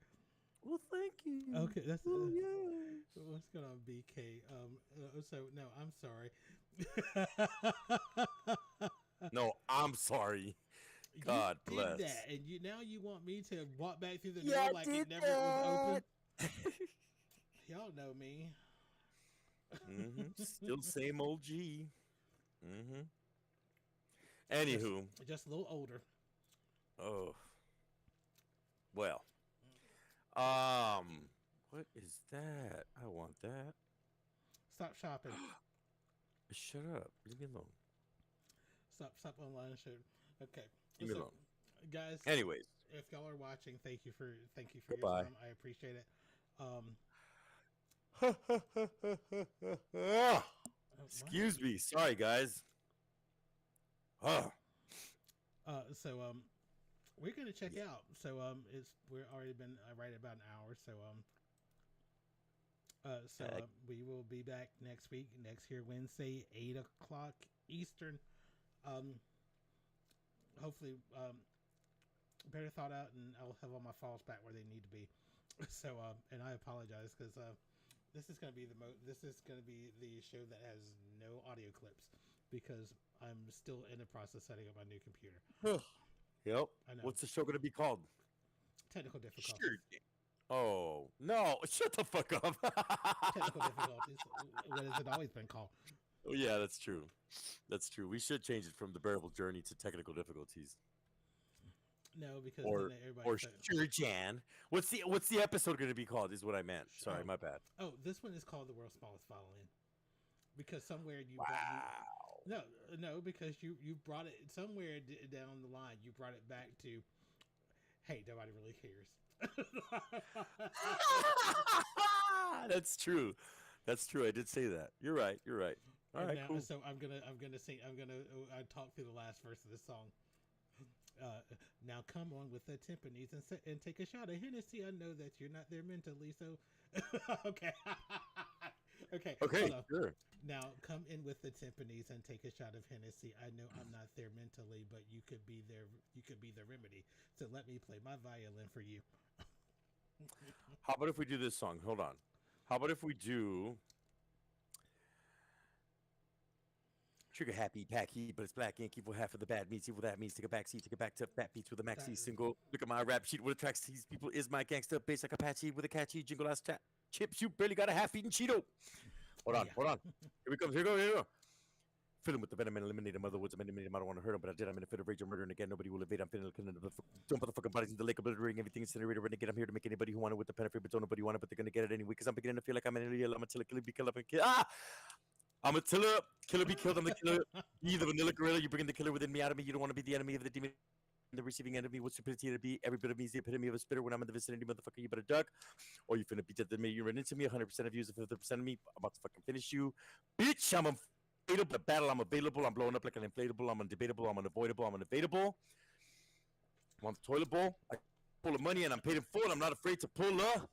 B: Well, thank you.
A: Okay, that's
B: Oh, yes.
A: what's going on, BK. So no, I'm sorry.
B: No, I'm sorry. God
A: you
B: bless.
A: did that, and now you want me to walk back through the door
B: Yeah,
A: like
B: I
A: it
B: did
A: never was
B: that.
A: open. Y'all know me.
B: Still same old G. Anywho,
A: Just a little older.
B: oh, well, what is that? I want that.
A: Stop shopping.
B: Shut up. Leave me alone.
A: Stop online shopping. Okay.
B: Leave me
A: So,
B: alone.
A: guys.
B: Anyways,
A: If y'all are watching, thank you for
B: Goodbye.
A: your time. I appreciate it.
B: excuse me. Sorry, guys.
A: We're gonna check out. So we're already been right about an hour. We will be back next week, next Wednesday, 8 o'clock Eastern. Hopefully, better thought out, and I'll have all my files back where they need to be. So and I apologize because this is gonna be the show that has no audio clips because I'm still in the process of setting up my new computer.
B: Yep.
A: I know.
B: What's the show going to be called?
A: Technical difficulties.
B: Sure. Oh, no. Shut the fuck up.
A: Technical difficulties. What has it always been called?
B: Oh, yeah, that's true. That's true. We should change it from the bearable journey to technical difficulties.
A: No, because
B: Or
A: then everybody
B: or
A: said,
B: sure, Jan. What's the episode going to be called? Is what I meant. Sorry, my bad.
A: oh, this one is called The World's Smallest Violin. because somewhere you
B: Wow.
A: no, because you brought it somewhere down the line. You brought it back to, hey, nobody really cares.
B: That's true. That's true. I did say that. You're right. You're right. All
A: And
B: right,
A: now,
B: cool.
A: so I'm gonna sing. I talk through the last verse of this song. Now come on with the timpanis and take a shot of Hennessy. I know that you're not there mentally, so okay, okay.
B: Okay,
A: Hold on.
B: sure.
A: Now come in with the timpanis and take a shot of Hennessy. I know I'm not there mentally, but you could be there. You could be the remedy. So let me play my violin for you.
B: How about if we do this song? Hold on. How about if we do Trigger happy, pack heat, but it's black ink. Evil half of the bad meats. Evil that means take a back seat, take a back to fat beats with a maxi
A: That-
B: single. Look at my rap sheet. What attracts these people is my gangster bass like Apache with a catchy jingle ass chips. You barely got a half-eaten Cheeto. Hold on,
A: Yeah.
B: hold on. Here we come. Here we go. Here we go. Fill him with the venom and eliminate him. Other words, I'm eliminating him. I don't want to hurt him, but I did. I'm in a fit of rage or murder, and again, nobody will evade. I'm finna dump the fucking bodies in the lake, obliterating everything, incinerator, renegade. I'm here to make anybody who want it with the penetrate, but don't nobody want it, but they're gonna get it anyway. Because I'm beginning to feel like I'm an idiot. I'm a killer, be killer, and kill. I'm a killer, killer, be killed. I'm the killer. You the vanilla gorilla. You bring the killer within me out of me. You don't want to be the enemy of the demon. The receiving end of me, what stupidity to be. Every bit of me is the epitome of a spitter. When I'm in the vicinity, motherfucker, you better duck. Or you finna be dead to me. You run into me. 100% of you is 50% of me. I'm about to fucking finish you. Bitch, I'm unfadeable. The battle, I'm available. I'm blowing up like an inflatable. I'm undebatable. I'm unavoidable. I'm unevadable. I'm on the toilet bowl. I full of money and I'm paid in full. I'm not afraid to pull up.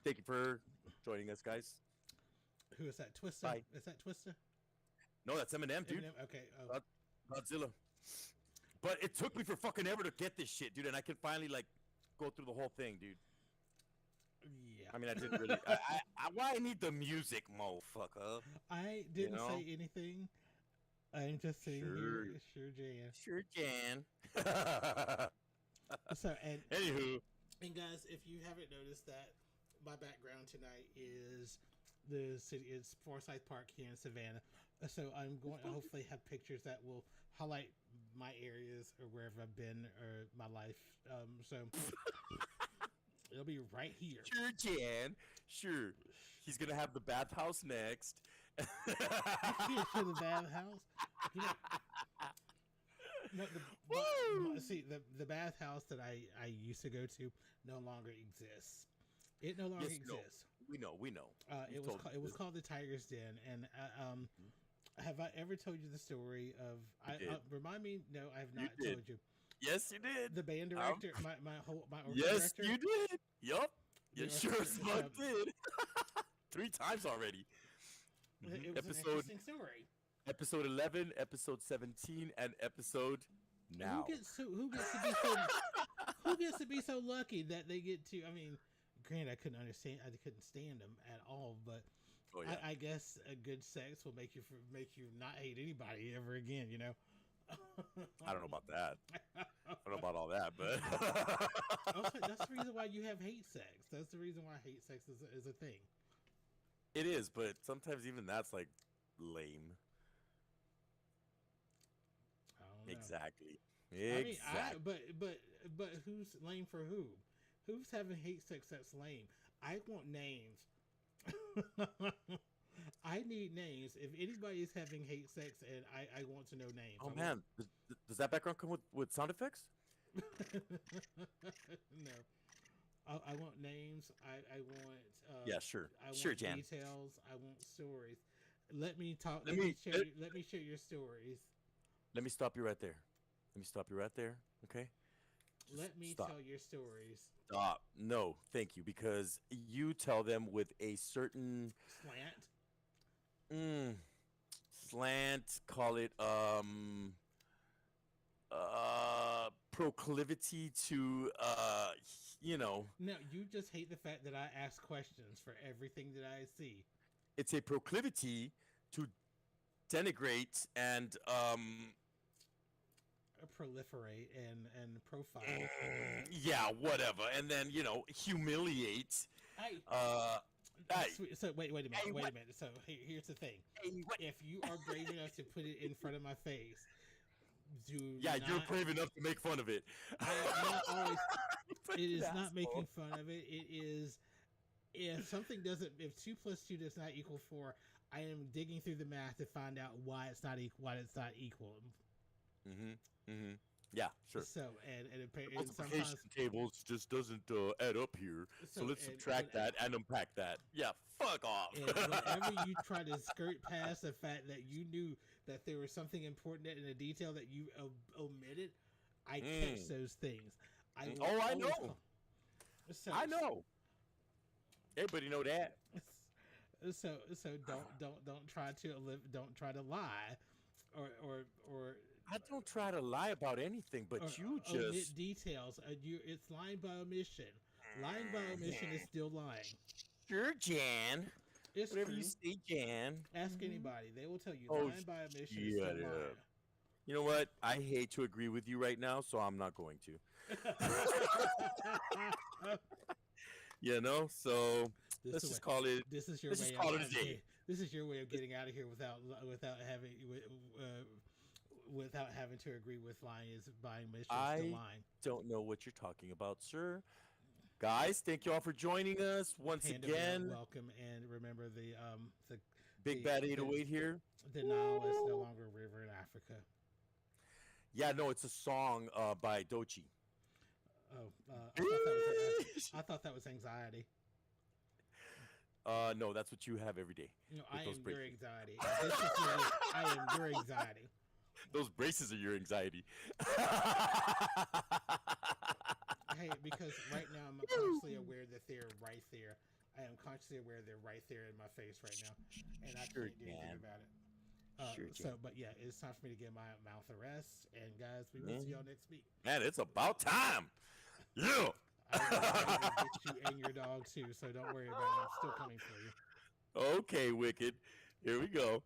B: Thank you for joining us, guys.
A: Who is that? Twister?
B: Bye.
A: Is that Twister?
B: No, that's Eminem, dude.
A: Eminem? Okay. Oh.
B: Godzilla. But it took me for fucking ever to get this shit, dude, and I can finally like go through the whole thing, dude.
A: Yeah.
B: I mean, I didn't really. Why I need the music, motherfucker?
A: I didn't
B: know?
A: say anything. I'm just saying
B: Sure.
A: here, sure, Jan.
B: Sure, Jan.
A: So
B: Anywho,
A: and guys, if you haven't noticed that my background tonight is the city. It's Forsyth Park here in Savannah. So I'm going to hopefully have pictures that will highlight my areas or wherever I've been or my life. So it'll be right here.
B: sure, Jan. Sure. He's gonna have the bathhouse next.
A: You can't show the bathhouse. You know,
B: Woo!
A: see, the bathhouse that I used to go to no longer exists. It no longer
B: Yes, no.
A: exists.
B: We know.
A: It was called the Tiger's Den, and have I ever told you the story of? Remind me. No, I have not
B: did.
A: told you.
B: Yes, you did.
A: The band director, my orchestra
B: Yes,
A: director.
B: you did. Yup.
A: The
B: You sure as
A: orchestra,
B: fuck did. 3 times already.
A: It was an
B: Episode
A: interesting story.
B: episode 11, episode 17, and episode now.
A: Who gets to be so lucky that they get to? I mean, granted, I couldn't stand them at all, but
B: Oh, yeah.
A: I guess a good sex will make you not hate anybody ever again. You know.
B: I don't know about that. I don't know about all that, but
A: That's the reason why you have hate sex. That's the reason why hate sex is a thing.
B: it is. But sometimes even that's like lame.
A: I don't know.
B: Exactly.
A: I mean,
B: Exactly.
A: but who's lame for who? Who's having hate sex that's lame? I want names. I need names. If anybody is having hate sex, and I want to know names.
B: Oh man, does that background come with sound effects?
A: No. I want names. I want.
B: Yeah, sure.
A: I want
B: Sure, Jan.
A: details. I want stories. Let me talk.
B: Let
A: Let me share your stories.
B: Let me stop you right there. Okay. Just
A: Let me
B: stop.
A: tell your stories.
B: Stop. No, thank you, because you tell them with a certain slant, call it proclivity to
A: No, you just hate the fact that I ask questions for everything that I see.
B: it's a proclivity to denigrate and
A: Proliferate and profile.
B: yeah, whatever, and then humiliate.
A: Hey, so wait a minute. So here's the thing. If you are brave enough to put it in front of my face,
B: You're brave enough to make fun of it.
A: I am not always. It is not making fun of it. It is if 2 + 2 does not equal 4. I am digging through the math to find out why it's not equal.
B: Yeah, sure.
A: So and
B: Multiplication
A: sometimes
B: tables just doesn't add up here. So let's subtract that and unpack that. Yeah, fuck off.
A: and whenever you try to skirt past the fact that you knew that there was something important in a detail that you omitted, I catch those things. I know. So,
B: I know. Everybody know that.
A: So don't try to lie, or
B: I don't try to lie about anything, but you just
A: omit details. It's lying by omission. Lying by omission is still lying.
B: Sure, Jan.
A: It's
B: Whatever
A: true.
B: you say, Jan.
A: Ask anybody; they will tell you lying by omission is still lying.
B: You know what? I hate to agree with you right now, so I'm not going to. You know, so let's just call it.
A: This is your
B: let's
A: way.
B: Just call it a day.
A: This is your way of getting out of here without having to agree with lying is buying mission
B: I
A: to lying.
B: Don't know what you're talking about, sir. Guys, thank you all for joining us once again.
A: Welcome, and remember the
B: Big Bad 808 here.
A: The Nile is no longer a river in Africa.
B: Yeah, no, it's a song by Doechii.
A: Oh, I thought that was anxiety.
B: No, that's what you have every day.
A: No, I am your anxiety. I am your anxiety.
B: Those braces are your anxiety.
A: Hey, because right now I'm consciously aware that they're right there. I am consciously aware they're right there in my face right now, and I can't do anything about it. But yeah, it's time for me to get my mouth a rest. And guys, we will see y'all next week.
B: Man, it's about time. Yeah.
A: I'm gonna get you and your dog too, so don't worry about it. I'm still coming for you.
B: Okay, Wicked. Here we go.